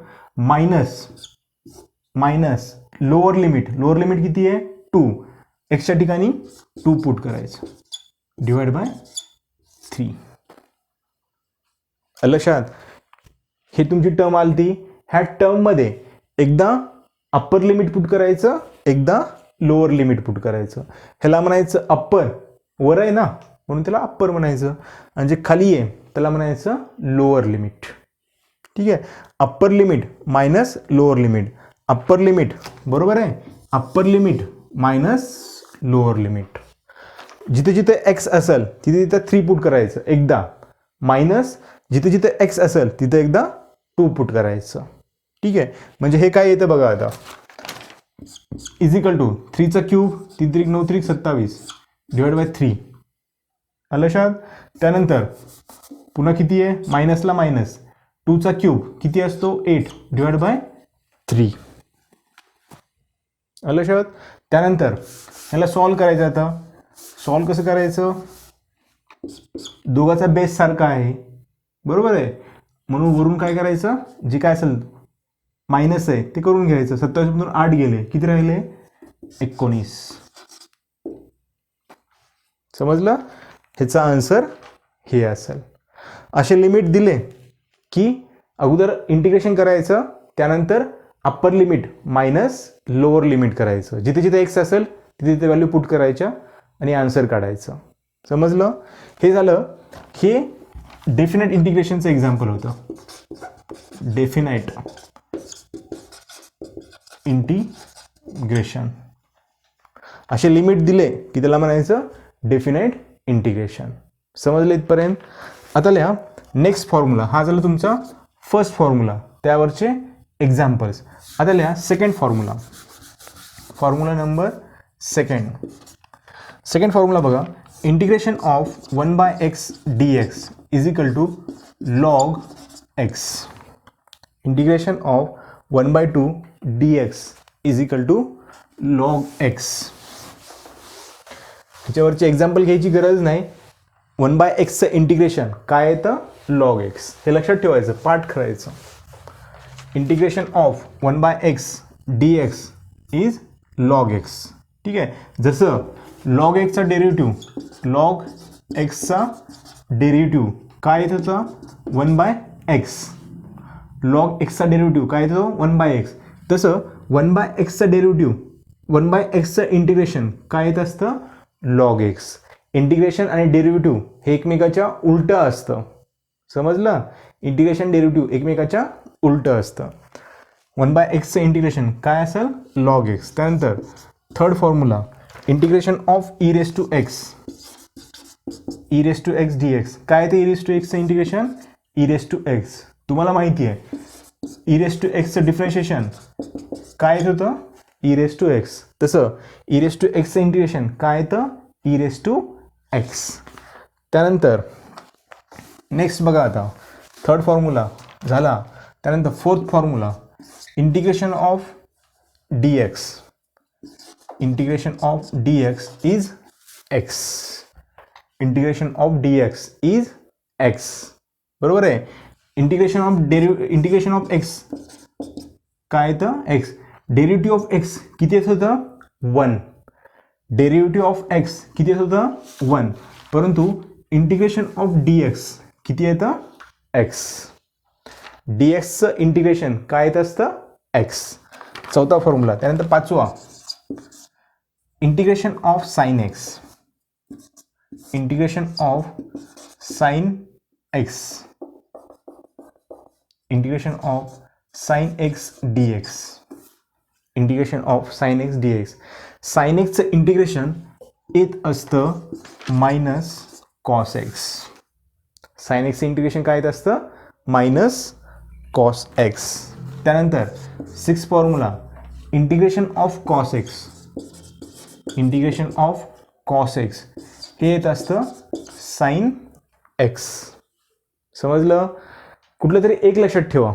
S1: मायनस लोअर लिमिट किती आहे, 2. एक्सच्या ठिकाणी 2 पुट करायचं डिवाइड बाय 3. लक्षात. हे तुमची टर्म आली ती. ह्या टर्ममध्ये एकदा अप्पर लिमिट पुट करायचं, एकदा लोअर लिमिट पुट करायचं. ह्याला म्हणायचं अप्पर, वर आहे ना म्हणून त्याला अप्पर म्हणायचं, आणि जे खाली आहे त्याला म्हणायचं लोअर लिमिट. ठीक आहे. Upper limit minus lower limit. Upper limit बरोबर आहे, upper limit minus lower limit. जिथे जिथे एक्स असेल तिथे तिथे 3 पुट करायचं एकदा, मायनस जिथे जिथे एक्स असेल तिथे एकदा 2 पुट करायचं. ठीक आहे. म्हणजे हे काय येतं बघा आता, इजिकल टू 3चा क्यूब 3 त्रिक 9 त्रिक 27 डिवाइड बाय 3. लक्षात. त्यानंतर पुन्हा किती आहे, मायनसला मायनस, 2चा क्यूब किती असतो, 8 डिवाइड बाय 3. लक्षात. त्यानंतर ह्याला सॉल्व करायचं. आता सॉल्व कसं करायचं, दोघाचा बेस सारखा आहे बरोबर आहे, म्हणून वरून काय करायचं, जे काय असेल मायनस आहे ते करून घ्यायचं. 27 मधून 8 गेले, किती राहिले, 19. समजलं. ह्याचा आन्सर हे असेल. असे लिमिट दिले की अगोदर इंटिग्रेशन करायचं, त्यानंतर upper limit minus lower limit करायचं. जिथे जिथे एक्स असेल तिथे तिथे व्हॅल्यू पुट करायच्या आणि आन्सर काढायचं. समजलं. हे झालं, हे डेफिनाईट इंटिग्रेशनचं एक्झाम्पल होतं. Definite integration. असे लिमिट दिले की त्याला म्हणायचं डेफिनाईट इंटिग्रेशन. समजलं इथपर्यंत. आता लिहा नेक्स्ट फॉर्म्युला. हा झाला तुमचा फर्स्ट फॉर्म्युला, त्यावरचे एक्झाम्पल्स. आता लिहा second formula. Formula number second formula बघा. Integration of 1/x dx is equal to log x. Integration of 1/2 dx is equal to log x. ह्याच्यावरची एक्झाम्पल घ्यायची गरज नाही. 1/xचं इंटिग्रेशन काय येतं, लॉग x. हे लक्षात ठेवायचं, पाठ करायचं. Integration of 1/x dx is log x. ठीक आहे. जसं लॉग एक्सचा डेरिव्हेटिव्ह, लॉग एक्सचा डेरिव्हेटिव्ह काय येत होता, 1/x. लॉग एक्सचा डेरिव्हेटिव्ह काय येतो, 1/x. तसं 1/xचा डेरिव्हेटिव्ह, 1/xचं इंटिग्रेशन काय येत असतं, लॉग एक्स. इंटिग्रेशन आणि डेरिव्हेटिव्ह हे एकमेकाच्या उलटं असतं. समजलं. इंटिग्रेशन डेरिव्हेटिव्ह एकमेकाच्या उलटं असतं. 1/xचं इंटिग्रेशन काय असेल, लॉग एक्स. त्यानंतर third formula, integration of e raise to x dx. काय ते e रेस टू एक्सचं integration, e raise to x. तुम्हाला माहिती आहे e रेस टू एक्सचं डिफरन्शिएशन काय येत होतं, e रेस टू एक्स. तसं e रेस टू एक्सचं इंटिग्रेशन काय येतं, e रेस टू एक्स. त्यानंतर नेक्स्ट बघा, आता थर्ड फॉर्म्युला झाला. त्यानंतर fourth formula, integration of dx integration of D x is x. Integration of D x is x. बरोबर आहे. इंटिग्रेशन ऑफ एक्स काय येतं एक्स. डेरिव्हेटिव्ह ऑफ एक्स किती येत होतं 1. डेरिव्हेटिव्ह ऑफ एक्स किती येत होतं 1. परंतु इंटिग्रेशन ऑफ डी एक्स किती येतं एक्स. डी एक्सचं इंटिग्रेशन काय येत असतं एक्स. चौथा फॉर्म्युला. त्यानंतर पाचवा integration of sine x. Integration of sine x. Integration of sine x d x. Integration of sine x d x. Sine एक्सचं इंटिग्रेशन येत असतं मायनस कॉस एक्स. साइन एक्सचं इंटिग्रेशन काय येत असतं मायनस कॉस एक्स. त्यानंतर 6 formula integration of cos x. Integration of cos x हे येत असतं साइन एक्स. समजलं. कुठलं तरी एक लक्षात ठेवा.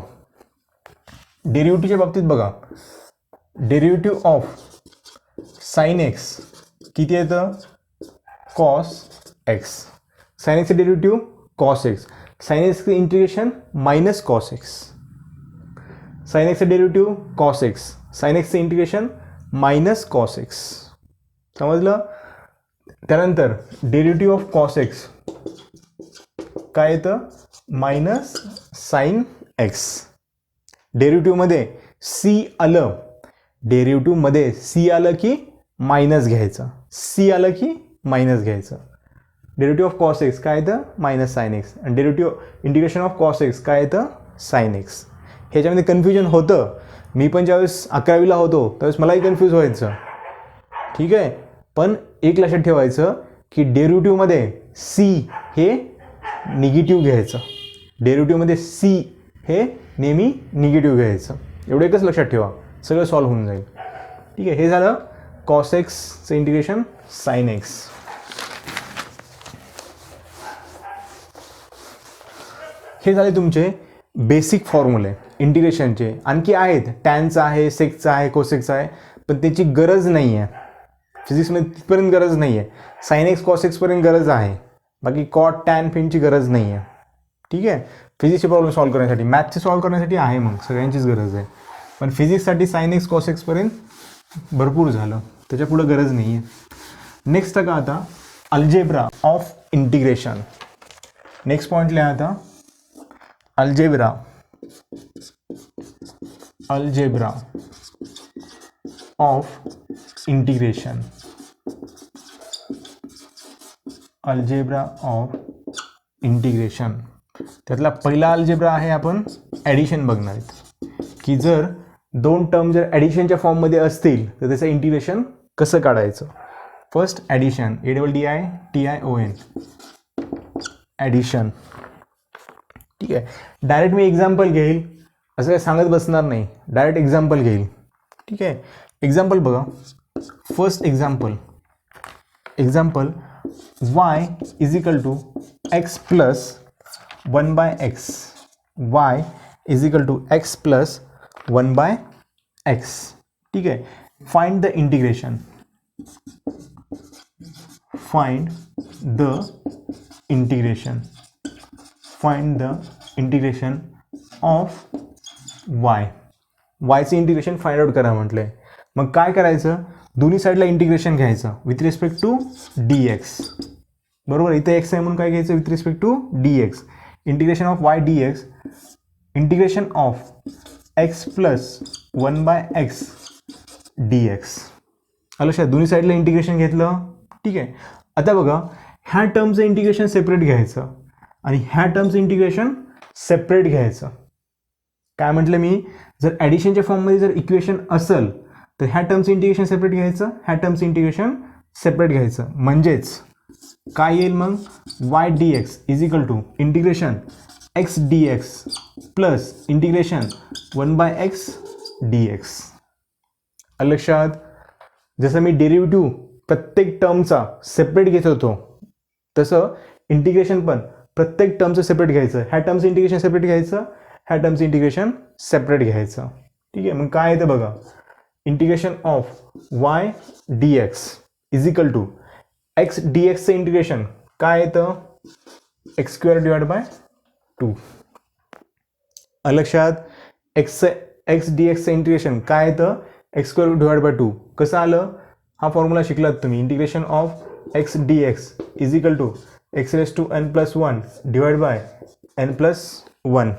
S1: डेरिव्हेटिव्हच्या बाबतीत बघा. डेरिव्हेटिव्ह ऑफ साइन एक्स किती येतं कॉस एक्स. साइन एक्सचं डेरिव्हेटिव्ह कॉस एक्स. साइन एक्सचं integration minus cos x. Sine एक्सचं डेरिव्हेटिव्ह कॉस एक्स. साइन एक्सचं इंटिग्रेशन मायनस कॉस एक्स. समजलं. त्यानंतर डेरिव्हेटिव्ह ऑफ कॉस एक्स काय येतं मायनस साइन एक्स. डेरिव्हेटिव्हमध्ये सी आलं. डेरिव्हेटिव्हमध्ये सी आलं की मायनस घ्यायचं. सी आलं की मायनस घ्यायचं. डेरिव्हेटिव्ह ऑफ कॉस एक्स काय येतं मायनस साइन एक्स. आणि derivative integration of cos x काय येतं साइन एक्स. ह्याच्यामध्ये कन्फ्युजन होतं. मी पण ज्यावेळेस 11वीला होतो त्यावेळेस मलाही कन्फ्यूज व्हायचं. ठीक आहे. पण एक लक्षात ठेवायचं की डेरिव्हेटिव्हमध्ये सी हे निगेटिव्ह घ्यायचं. डेरिव्हेटिव्हमध्ये सी हे नेहमी निगेटिव्ह घ्यायचं. एवढं एकच लक्षात ठेवा. सगळं सॉल्व्ह होऊन जाईल. ठीक आहे. हे झालं कॉस एक्सचं इंटिग्रेशन साइन एक्स. हे झाले तुमचे बेसिक फॉर्म्युले इंटिग्रेशनचे. आणखी आहेत. टॅनचं आहे, सेकचं आहे, कोसेकचं आहे, पण त्याची गरज नाही आहे. फिजिक्समध्ये तिथपर्यंत गरज नाही आहे. साइन एक्स कॉस एक्सपर्यंत गरज आहे. बाकी कॉट टॅन फिनची गरज नाही आहे. ठीक आहे. फिजिक्सचे प्रॉब्लेम सॉल्व्ह करण्यासाठी, मॅथ्सचे सॉल्व्ह करण्यासाठी आहे, मग सगळ्यांचीच गरज आहे. पण फिजिक्ससाठी साइन एक्स कॉस एक्सपर्यंत भरपूर झालं. त्याच्या पुढं गरज नाही आहे. नेक्स्ट का आता algebra of integration. Next point लिहा आता algebra. Algebra of integration. Algebra of integration. त्यातला पहिला अल्जेब्रा आहे आपण ॲडिशन बघणार आहेत की जर दोन टर्म जर ॲडिशनच्या फॉर्ममध्ये असतील तर त्याचं इंटिग्रेशन कसं काढायचं. First addition ADDITION addition. ठीक आहे. डायरेक्ट मी एक्झाम्पल घेईल असं काही सांगत बसणार नाही. डायरेक्ट एक्झाम्पल घेईल. ठीक आहे. एक्झाम्पल बघा. First example y is equal to x plus 1/x. y is equal to x plus 1/x. ठीक आहे. Find the integration. Find the integration. Find the integration of y. yचे इंटिग्रेशन फाइंड आउट करा म्हटलंय. मग काय करायचं. दोन्ही साईडला इंटिग्रेशन घ्यायचं विथ रिस्पेक्ट टू dx. बरोबर. इथे x आहे म्हणून काय घ्यायचं with respect to dx. Integration of y dx. Integration of x plus 1/x dx. लक्षात. दोन्ही साईडला इंटिग्रेशन घेतलं. ठीक आहे. आता बघा ह्या टर्मचं इंटिग्रेशन सेपरेट घ्यायचं आणि ह्या टर्मचं इंटिग्रेशन सेपरेट घ्यायचं. काय म्हटलं मी. जर ॲडिशनच्या फॉर्ममध्ये जर इक्वेशन असेल तर ह्या टर्मचं इंटिग्रेशन सेपरेट घ्यायचं, ह्या टर्मचं इंटिग्रेशन सेपरेट घ्यायचं. म्हणजेच काय येईल मग y dx is equal to integration x dx plus integration 1/x dx. लक्षात. जसं मी डेरिव्हेटिव्ह प्रत्येक टर्मचा सेपरेट घेत होतो तसं इंटिग्रेशन पण प्रत्येक टर्मचं सेपरेट घ्यायचं. ह्या टर्मचं इंटिग्रेशन सेपरेट घ्यायचं, ह्या टर्मचं इंटिग्रेशन सेपरेट घ्यायचं. ठीक आहे. मग काय येतं बघा. Integration of y d x is equal to x d एक्सचं इंटिग्रेशन काय येतं एक्स स्क्वेअर डिवाइड बाय 2. लक्षात एक्स डी एक्सचं इंटिग्रेशन काय येतं एक्स स्क्वेअर डिवाइड बाय 2. कसं आलं हा फॉर्म्युला शिकलात तुम्ही integration of x d x is equal to x raise to n plus 1 divide by n plus 1.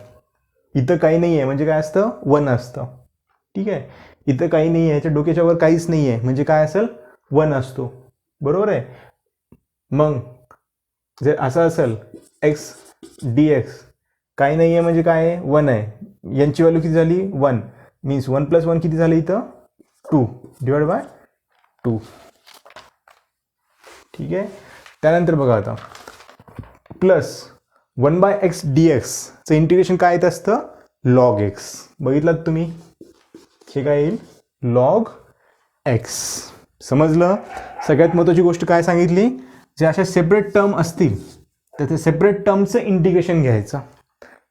S1: इथं काही नाही आहे म्हणजे काय असतं 1 असतं. ठीक आहे इथं काही नाही आहे ह्याच्या डोक्याच्या वर काहीच नाही आहे म्हणजे काय असेल 1 असतो. बरोबर आहे. मग जर असं असेल एक्स डी एक्स काही नाही आहे म्हणजे काय आहे 1 आहे. यांची व्हॅल्यू किती झाली 1 मीन्स 1 प्लस 1 किती झालं इथं 2 डिवाइड बाय 2. ठीक आहे. त्यानंतर बघा आता प्लस 1 बाय एक्स डी एक्सचं इंटिग्रेशन काय येत असतं लॉग एक्स. बघितलात तुम्ही हे काय येईल लॉग एक्स. समजलं. सगळ्यात महत्त्वाची गोष्ट काय सांगितली जे अशा सेपरेट टर्म असतील तर त्या सेपरेट टर्मचं इंटिग्रेशन घ्यायचं.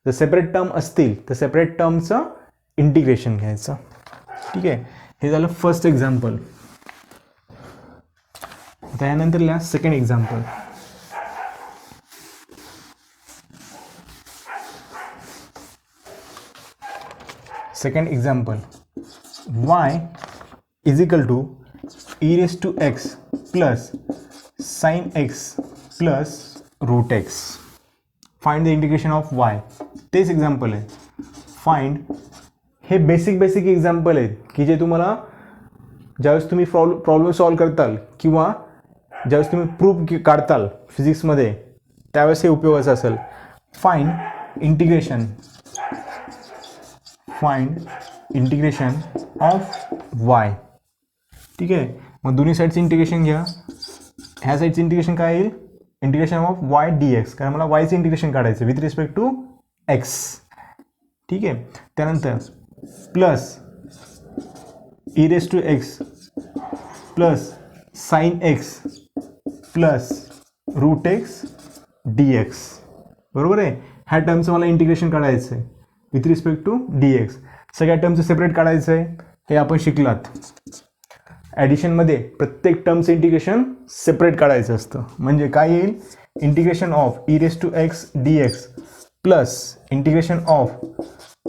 S1: जर सेपरेट टर्म असतील तर सेपरेट टर्मचं इंटिग्रेशन घ्यायचं. ठीक आहे हे झालं फर्स्ट एक्झाम्पल. त्यानंतर लिहा second example. Second example y is equal to e raised to x plus sin x plus root x. Find the integration of y. तेच एक्झाम्पल आहे. फाइंड हे बेसिक एक्झाम्पल आहेत की जे तुम्हाला ज्यावेळेस तुम्ही प्रॉब्लेम सॉल्व करताल किंवा ज्यावेळेस तुम्ही प्रूफ काढताल फिजिक्समध्ये त्यावेळेस हे उपयोगाचं असेल. Find integration of Y. ठीक आहे मग दोन्ही साईडचं इंटिग्रेशन घ्या. ह्या साईडचं इंटिग्रेशन काय येईल integration of y d x कारण मला वायचं इंटिग्रेशन काढायचं विथ रिस्पेक्ट टू एक्स. ठीक आहे. त्यानंतर plus e raise to x plus sine x plus root x d x. बरोबर आहे. ह्या टर्मचं मला इंटिग्रेशन काढायचं आहे with respect to d x. सगळ्या टर्मचं सेपरेट काढायचं आहे हे आपण शिकलात. ॲडिशनमध्ये प्रत्येक टर्मचं इंटिग्रेशन सेपरेट काढायचं असतं. म्हणजे काय येईल integration of e raise to x d x plus integration of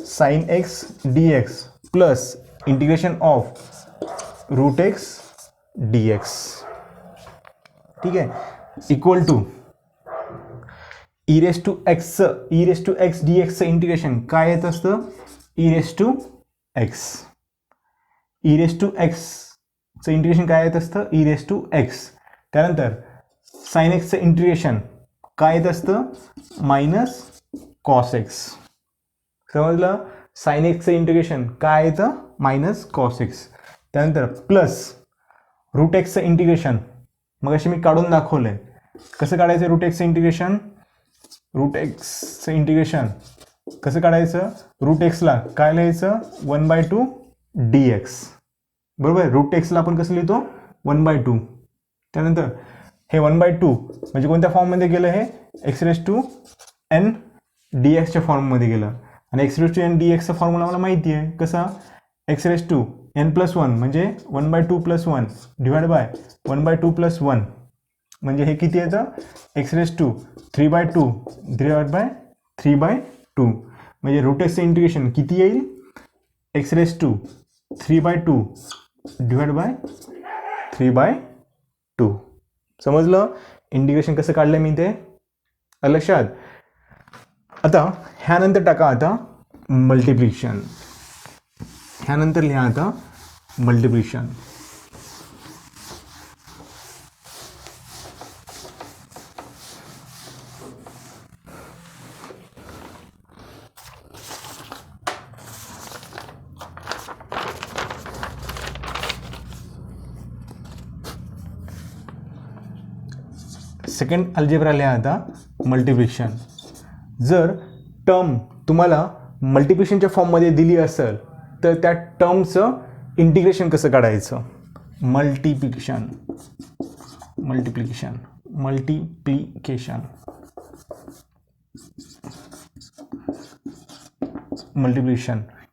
S1: sine x d x plus integration of root x d x. ठीक आहे equal to e raise to x d एक्सचं इंटिग्रेशन काय येत असतं ई रेस टू एक्सचं इंटिग्रेशन काय येत असतं ई रेस टू एक्स. त्यानंतर साइन एक्सचं इंटिग्रेशन काय येत असतं मायनस कॉस एक्स. समजलं. साइन एक्सचं इंटिग्रेशन काय येतं मायनस कॉस एक्स. त्यानंतर प्लस रूट एक्सचं इंटिग्रेशन मग असे मी काढून दाखवलं आहे. कसं काढायचं रूट एक्सचं इंटिग्रेशन. रूट एक्सचं इंटिग्रेशन कसं काढायचं रूट एक्सला काय लिहायचं 1/2 डी एक्स. बरोबर. रूट एक्सला आपण कसं लिहितो 1/2. त्यानंतर हे 1/2 म्हणजे कोणत्या फॉर्ममध्ये गेलं हे x raise to n d एक्सच्या फॉर्ममध्ये गेलं. आणि x raise to n d एक्सचा फॉर्म्युला मला माहिती आहे कसा x raise to n plus 1 म्हणजे 1/2 प्लस 1 डिवाइड बाय 1/2 प्लस 1 म्हणजे हे किती येतं x raise to 3/2 divide by 3/2 म्हणजे रूट एक्सचं इंटिग्रेशन किती येईल x raise to 3/2 divide by 3/2. समजलं. इंटिग्रेशन कसं काढलं मी ते लक्षात. आता ह्यानंतर टाका आता मल्टिप्लिकेशन. ह्यानंतर लिहा आता मल्टिप्लिकेशन. सेकंड अल्जेब्रा लिहा आता मल्टिप्लिकेशन. जर टर्म तुम्हाला मल्टिप्लिकेशनच्या फॉर्ममध्ये दिली असेल तर त्या टर्मचं इंटिग्रेशन कसं काढायचं. मल्टिप्लिकेशन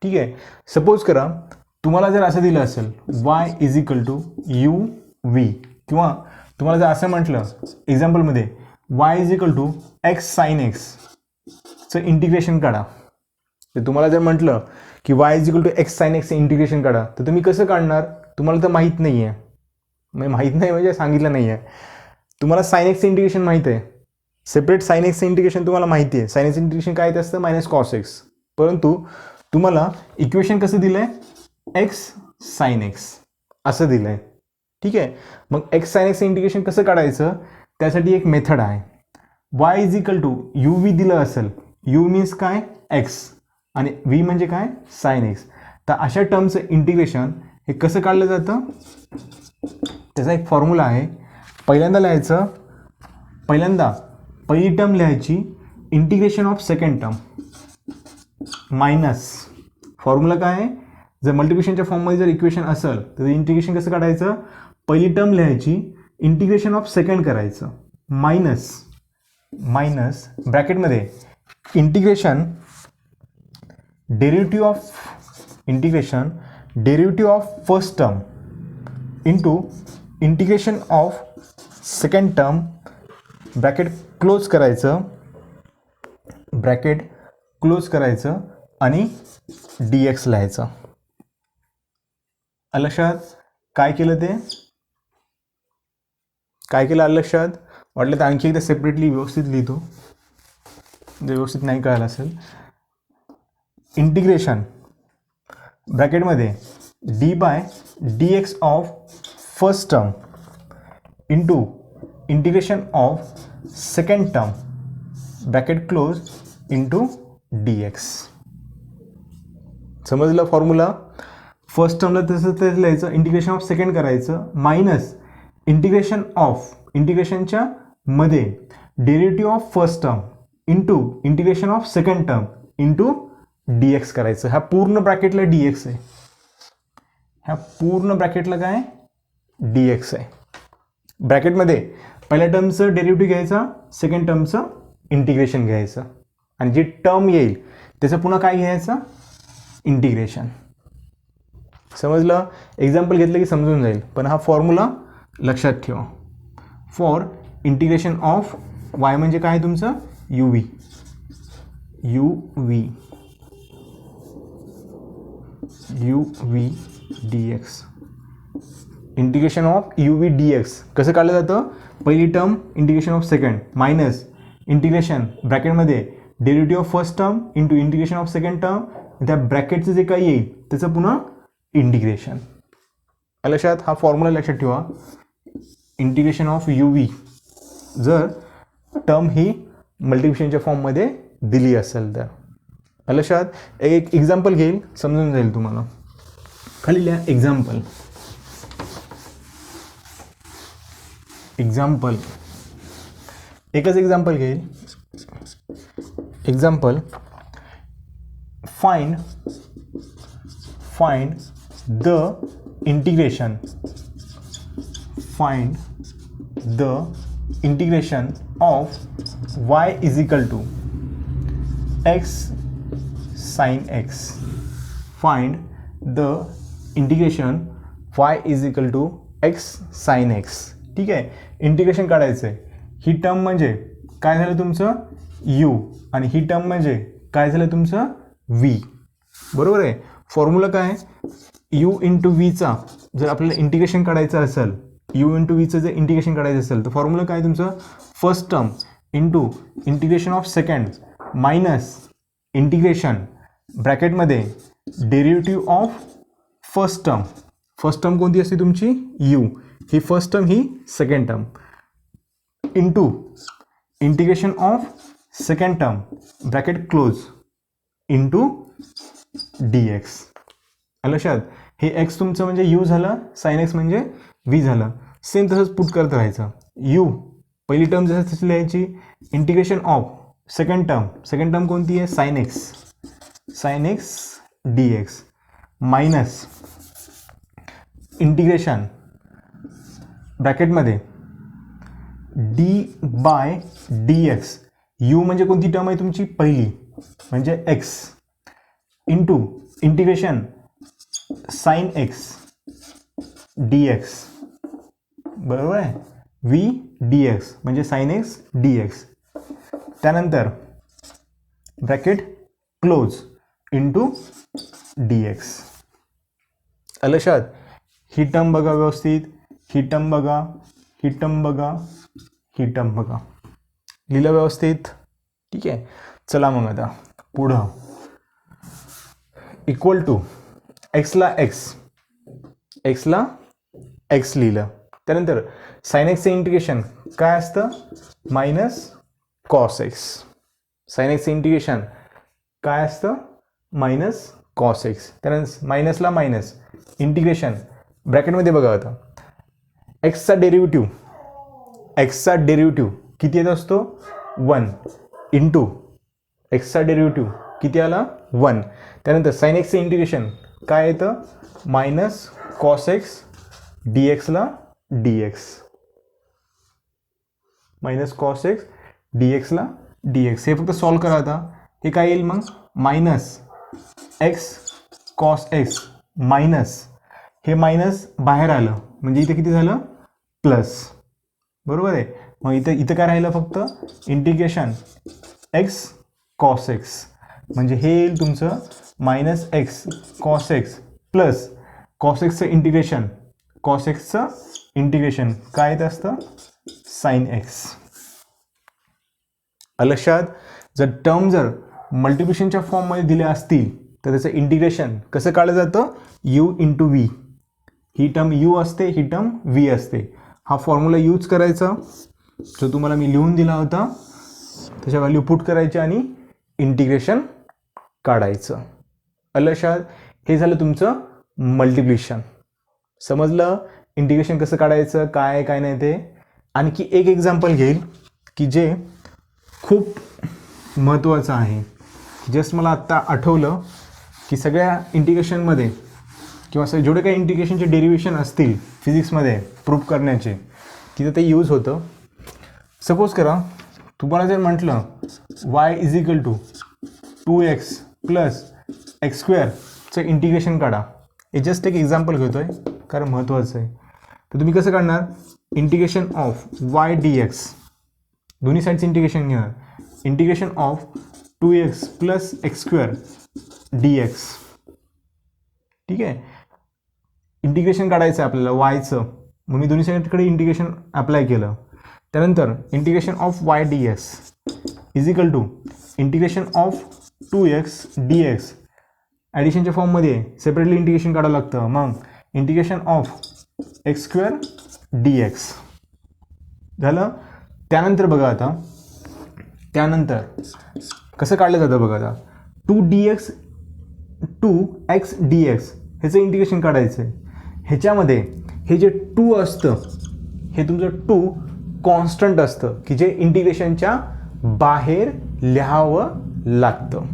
S1: ठीक आहे. सपोज करा तुम्हाला जर असं दिलं असेल y is equal to u v, किंवा तुम्हाला जर असं म्हटलं एक्झाम्पलमध्ये y is equal to x sine एक्सचं इंटिग्रेशन काढा, तर तुम्हाला जर म्हटलं की y is equal to x sine एक्सचं इंटिग्रेशन काढा, तर तुम्ही कसं काढणार? तुम्हाला तर माहीत नाही आहे, माहीत नाही म्हणजे सांगितलं नाही आहे. तुम्हाला साइन एक्सचं इंटिग्रेशन माहीत आहे, सेपरेट साइन एक्सचं इंटिग्रेशन तुम्हाला माहिती आहे. साइन एक्सचं इंटिग्रेशन काय ते असतं? Minus cos x. परंतु तुम्हाला इक्वेशन कसं दिलं आहे? एक्स साइन एक्स असं दिलं आहे. ठीक आहे, मग एक्स साइन एक्सचं इंटिग्रेशन कसं काढायचं? त्यासाठी एक मेथड आहे. y is equal to u v दिलं असेल, यू मीन्स काय? एक्स, आणि व्ही म्हणजे काय? Sine x. तर अशा टर्मचं इंटिग्रेशन हे कसं काढलं जातं? त्याचा एक फॉर्म्युला आहे. पहिल्यांदा लिहायचं, पहिली टर्म लिहायची integration of second term minus formula काय आहे? जर मल्टिप्लिकेशनच्या फॉर्ममध्ये जर इक्वेशन असेल तर इंटिग्रेशन कसं काढायचं? पहिली टर्म लिहायची, इंटिग्रेशन ऑफ सेकंड करायचं, मायनस ब्रॅकेटमध्ये integration derivative of first term into integration of second term, bracket close करायचं आणि dx लिहायचं. लक्षात काय केलं? लक्षात वाटलं तर आणखी एकदा सेपरेटली व्यवस्थित लिहितो, जे व्यवस्थित नाही कळालं असेल. इंटिग्रेशन ब्रॅकेटमध्ये d/dx of first term into integration of second term, bracket close into dx. समजलं फॉर्म्युला? फर्स्ट टर्मला तसं तेच लिहायचं, इंटिग्रेशन ऑफ सेकंड करायचं, मायनस इंटिग्रेशनच्या मध्ये derivative of first term into integration of second term into dx करायचं. ह्या पूर्ण ब्रॅकेटला dx आहे, काय? dx आहे. ब्रॅकेटमध्ये पहिल्या टर्मचं डेरिव्हेटिव्ह घ्यायचा, सेकंड टर्मचं इंटिग्रेशन घ्यायचं, आणि जी टर्म येईल त्याचं पुन्हा काय घ्यायचं? इंटिग्रेशन. समजलं? एक्झाम्पल घेतलं की समजून जाईल, पण हा फॉर्म्युला लक्षात ठेवा. फॉर इंटिग्रेशन ऑफ y म्हणजे काय तुमचं? U v dx. Integration of u v dx कसं काढलं जातं? पहिली term integration of second minus integration ब्रॅकेटमध्ये derivative of first term into integration of second term, त्या ब्रॅकेटचं जे काही येईल त्याचं पुन्हा इंटिग्रेशन. लक्षात? हा फॉर्म्युला लक्षात ठेवा. इंटिग्रेशन ऑफ यू व्ही जर टर्म ही मल्टिप्लिकेशनच्या फॉर्ममध्ये दिली असेल तर. लक्षात? एक एक्झाम्पल घेईल, समजून जाईल तुम्हाला. खाली लिहा एक्झाम्पल. एकच एक्झाम्पल घेईल. Example, find the integration of y is equal to x sine x. Find the integration y is equal to x sine x. ठीक आहे, इंटिग्रेशन काढायचं आहे. ही टर्म म्हणजे काय झालं तुमचं? u, आणि ही टर्म म्हणजे काय झालं तुमचं? v. बरोबर आहे. फॉर्म्युला काय? u इंटू व्हीचा जर आपल्याला इंटिग्रेशन काढायचं असेल, जर इंटिग्रेशन करायचं असेल तर फॉर्म्युला काय तुमचं? First term into integration of second minus integration ब्रॅकेटमध्ये डेरिव्हेटिव्ह ऑफ फर्स्ट टर्म कोणती असते तुमची? u. ही फर्स्ट टर्म, ही second term, into integration of second term, bracket close, into dx. लक्षात? हे x तुमचं म्हणजे u झालं, साइन एक्स म्हणजे v झालं. सेम तसंच पुट करत राहायचं. u पहिली टर्म जसं तशी लिहायची, इंटिग्रेशन ऑफ सेकंड टर्म कोणती आहे? Sine x dx minus integration ब्रॅकेटमध्ये d/dx. u म्हणजे कोणती टर्म आहे तुमची? पहिली म्हणजे x, into integration sign x d x, बरोबर आहे, व्ही डी एक्स म्हणजे साइन एक्स डी एक्स. त्यानंतर bracket close into D x. आलं लक्षात? ही टर्म बघा व्यवस्थित, ही टर्म बघा, ही टर्म बघा, ही टर्म बघा, लिहिलं व्यवस्थित? ठीक आहे. चला मग आता पुढं, इक्वल टू एक्सला एक्स, एक्सला एक्स लिहिलं. त्यानंतर साइन एक्सचं इंटिग्रेशन काय असतं? Minus cos x. साइन एक्सचं इंटिग्रेशन काय असतं? Minus cos x. त्यानंतर मायनसला मायनस, इंटिग्रेशन ब्रॅकेटमध्ये बघा आता, एक्सचा डेरिव्हेटिव्ह, एक्सचा डेरिव्हेटिव्ह किती येत असतो? 1 इंटू एक्सचा डेरिव्हेटिव्ह किती आला? 1. त्यानंतर साइन एक्सचं इंटिग्रेशन काय येतं? मायनस कॉस एक्स डी एक्सला d x, minus cos x d एक्सला डी एक्स. हे फक्त सॉल्व करा आता. हे काय येईल मग? Minus x cos x minus, हे मायनस बाहेर आलं म्हणजे इथे किती झालं? प्लस, बरोबर आहे. मग इथं काय राहिलं? फक्त इंटिग्रेशन एक्स कॉस एक्स, म्हणजे हे येईल तुमचं minus x cos x plus cos एक्सचं इंटिग्रेशन, कॉस एक्सचं इंटिग्रेशन काय येत असतं? Sine x. लक्षात? जर टर्म जर मल्टिप्लिकेशनच्या फॉर्ममध्ये दिल्या असतील तर त्याचं इंटिग्रेशन कसं काढलं जातं? You into V. He term you असते, ही टर्म व्ही असते. हा फॉर्म्युला यूज करायचा जो तुम्हाला मी लिहून दिला होता, त्याच्या व्हॅल्यू पुट करायची आणि इंटिग्रेशन काढायचं. लक्षात? हे झालं तुमचं मल्टिप्लिकेशन. समजलं इंटिग्रेशन कसं काढायचं, काय काय नाही ते. आणखी एक एक्झाम्पल घेईल की जे खूप महत्त्वाचं आहे. जस्ट मला आत्ता आठवलं की सगळ्या इंटिग्रेशनमध्ये किंवा असं जेवढे काही इंटिग्रेशनचे डेरिव्हेशन असतील फिजिक्समध्ये प्रूफ करण्याचे, तिथं ते यूज होतं. सपोज करा तुम्हाला जर म्हटलं y is equal to 2x plus x स्क्वेअरचं इंटिग्रेशन काढा. हे जस्ट एक एक्झाम्पल घेतो आहे कारण महत्त्वाचं आहे. तर तुम्ही कसं काढणार? इंटिग्रेशन ऑफ y dx, दोन्ही साईडचं इंटिग्रेशन घेणार. Integration of 2x plus x square dx. ठीक आहे, इंटिग्रेशन काढायचं आहे आपल्याला वायचं, मग मी दोन्ही साईडकडे इंटिग्रेशन अप्लाय केलं. त्यानंतर integration of y ds is equal to integration of 2x dx. ॲडिशनच्या फॉर्ममध्ये सेपरेटली इंटिग्रेशन काढावं लागतं. मग integration of x square dx झालं. त्यानंतर बघा आता, त्यानंतर कसं काढलं जातं बघा आता, 2x dx ह्याचं इंटिग्रेशन काढायचं आहे. ह्याच्यामध्ये हे जे 2 असतं हे तुमचं 2 कॉन्स्टंट असतं की जे इंटिग्रेशनच्या बाहेर लिहावं लागतं.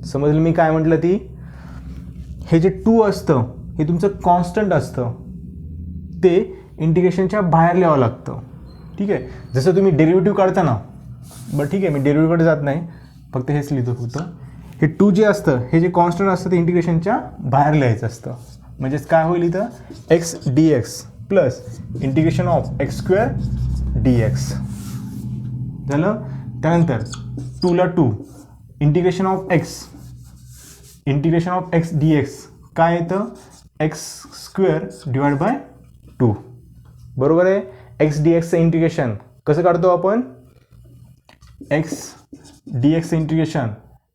S1: समजलं मी काय म्हटलं? ती हे जे 2 असतं हे तुमचं कॉन्स्टंट असतं, ते इंटिग्रेशनच्या बाहेर लिहावं लागतं. ठीक आहे, जसं तुम्ही डेरिव्हेटिव्ह काढता ना, बरं ठीक आहे मी डेरिव्हेटिव्हकडे जात नाही, फक्त हेच लिहितो. फक्त हे 2 जे असतं हे जे कॉन्स्टंट असतं ते इंटिग्रेशनच्या बाहेर लिहायचं असतं. म्हणजेच काय होईल इथं? X d x plus integration of x square d x झालं. त्यानंतर 2ला 2 integration of x d x काय येतं? एक्स स्क्वेअर डिवाइड बाय 2, बरोबर आहे. एक्स डी एक्सचं इंटिग्रेशन कसं काढतो आपण? एक्स डी एक्सचं इंटिग्रेशन,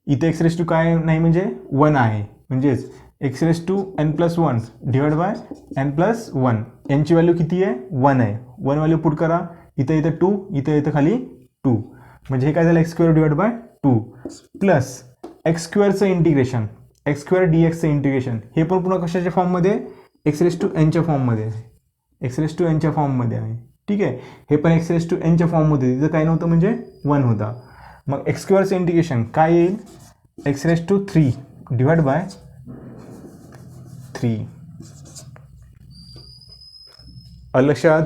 S1: इथे एक्स रेस टू काय नाही म्हणजे 1 आहे, म्हणजेच x raise to n plus 1 divide by n plus 1. एनची व्हॅल्यू किती आहे? 1 आहे. 1 व्हॅल्यू पुट करा. इथं इथं 2, इथं इथं खाली 2, म्हणजे हे काय झालं? X square divide by 2 plus x स्क्वेअरचं इंटिग्रेशन, एक्स स्क्वेअर डी एक्सचं इंटिग्रेशन. हे पण पुन्हा कशाच्या फॉर्ममध्ये? एक्स रेस टू एनच्या फॉर्ममध्ये आहे, एक्स रेस टू एनच्या फॉर्ममध्ये आहे. ठीक आहे, हे पण एक्स रेस टू एनच्या फॉर्ममध्ये, तिथं काय नव्हतं म्हणजे 1 होता. मग एक्स स्क्वेअरचं इंटिग्रेशन काय येईल? X raise to 3 divide by 3. लक्षात?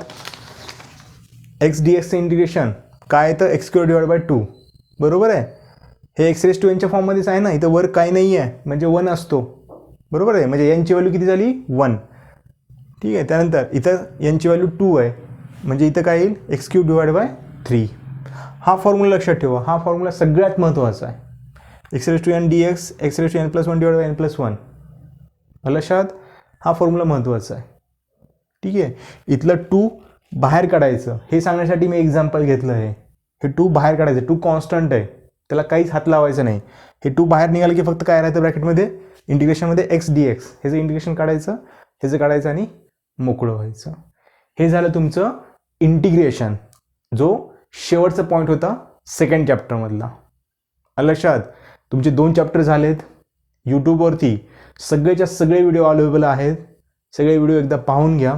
S1: एक्स डी एक्सचं इंटिग्रेशन काय येतं? एक्स स्क्वेअर डिवाइड बाय 2, बरोबर आहे. हे एक्स रेस टू एनच्या फॉर्ममध्येच आहे ना, इथं वर काही नाही आहे म्हणजे 1 असतो. बरोबर आहे, म्हणजे यांची व्हॅल्यू किती झाली 1. ठीक आहे, त्यानंतर इथं यांची व्हॅल्यू 2 आहे, म्हणजे इथं काय येईल x³ / 3. हा फॉर्म्युला लक्षात ठेवा, हा फॉर्म्युला सगळ्यात महत्त्वाचा आहे. x⁴n dx x⁴n+1 लक्षात, हा फॉर्म्युला महत्त्वाचा आहे. ठीक आहे, इथलं 2 बाहेर काढायचं हे सांगण्यासाठी मी एक्झाम्पल घेतलं आहे. हे 2 बाहेर काढायचं, 2 कॉन्स्टंट आहे, त्याला काहीच हात लावायचं नाही. हे 2 बाहेर निघालं की फक्त काय राहतं ब्रॅकेटमध्ये इंटिग्रेशनमध्ये x dx, ह्याचं इंटिग्रेशन काढायचं, ह्याचं काढायचं आणि मोकळं व्हायचं. हे झालं तुमचं इंटिग्रेशन, जो शेवटचा पॉईंट होता सेकंड चॅप्टरमधला. लक्षात, तुमचे 2 चॅप्टर झालेत. यूट्यूबवरती सगळेच्या सगळे व्हिडिओ अवेलेबल आहेत. सगळे व्हिडिओ एकदा पाहून घ्या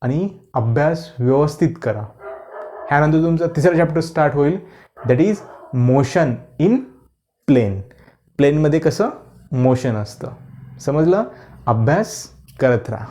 S1: आणि अभ्यास व्यवस्थित करा. ह्यानंतर तुमचा तिसरा चॅप्टर स्टार्ट होईल, that is motion in plane. प्लेनमध्ये कसं मोशन असतं, समजलं. अभ्यास करत राहा.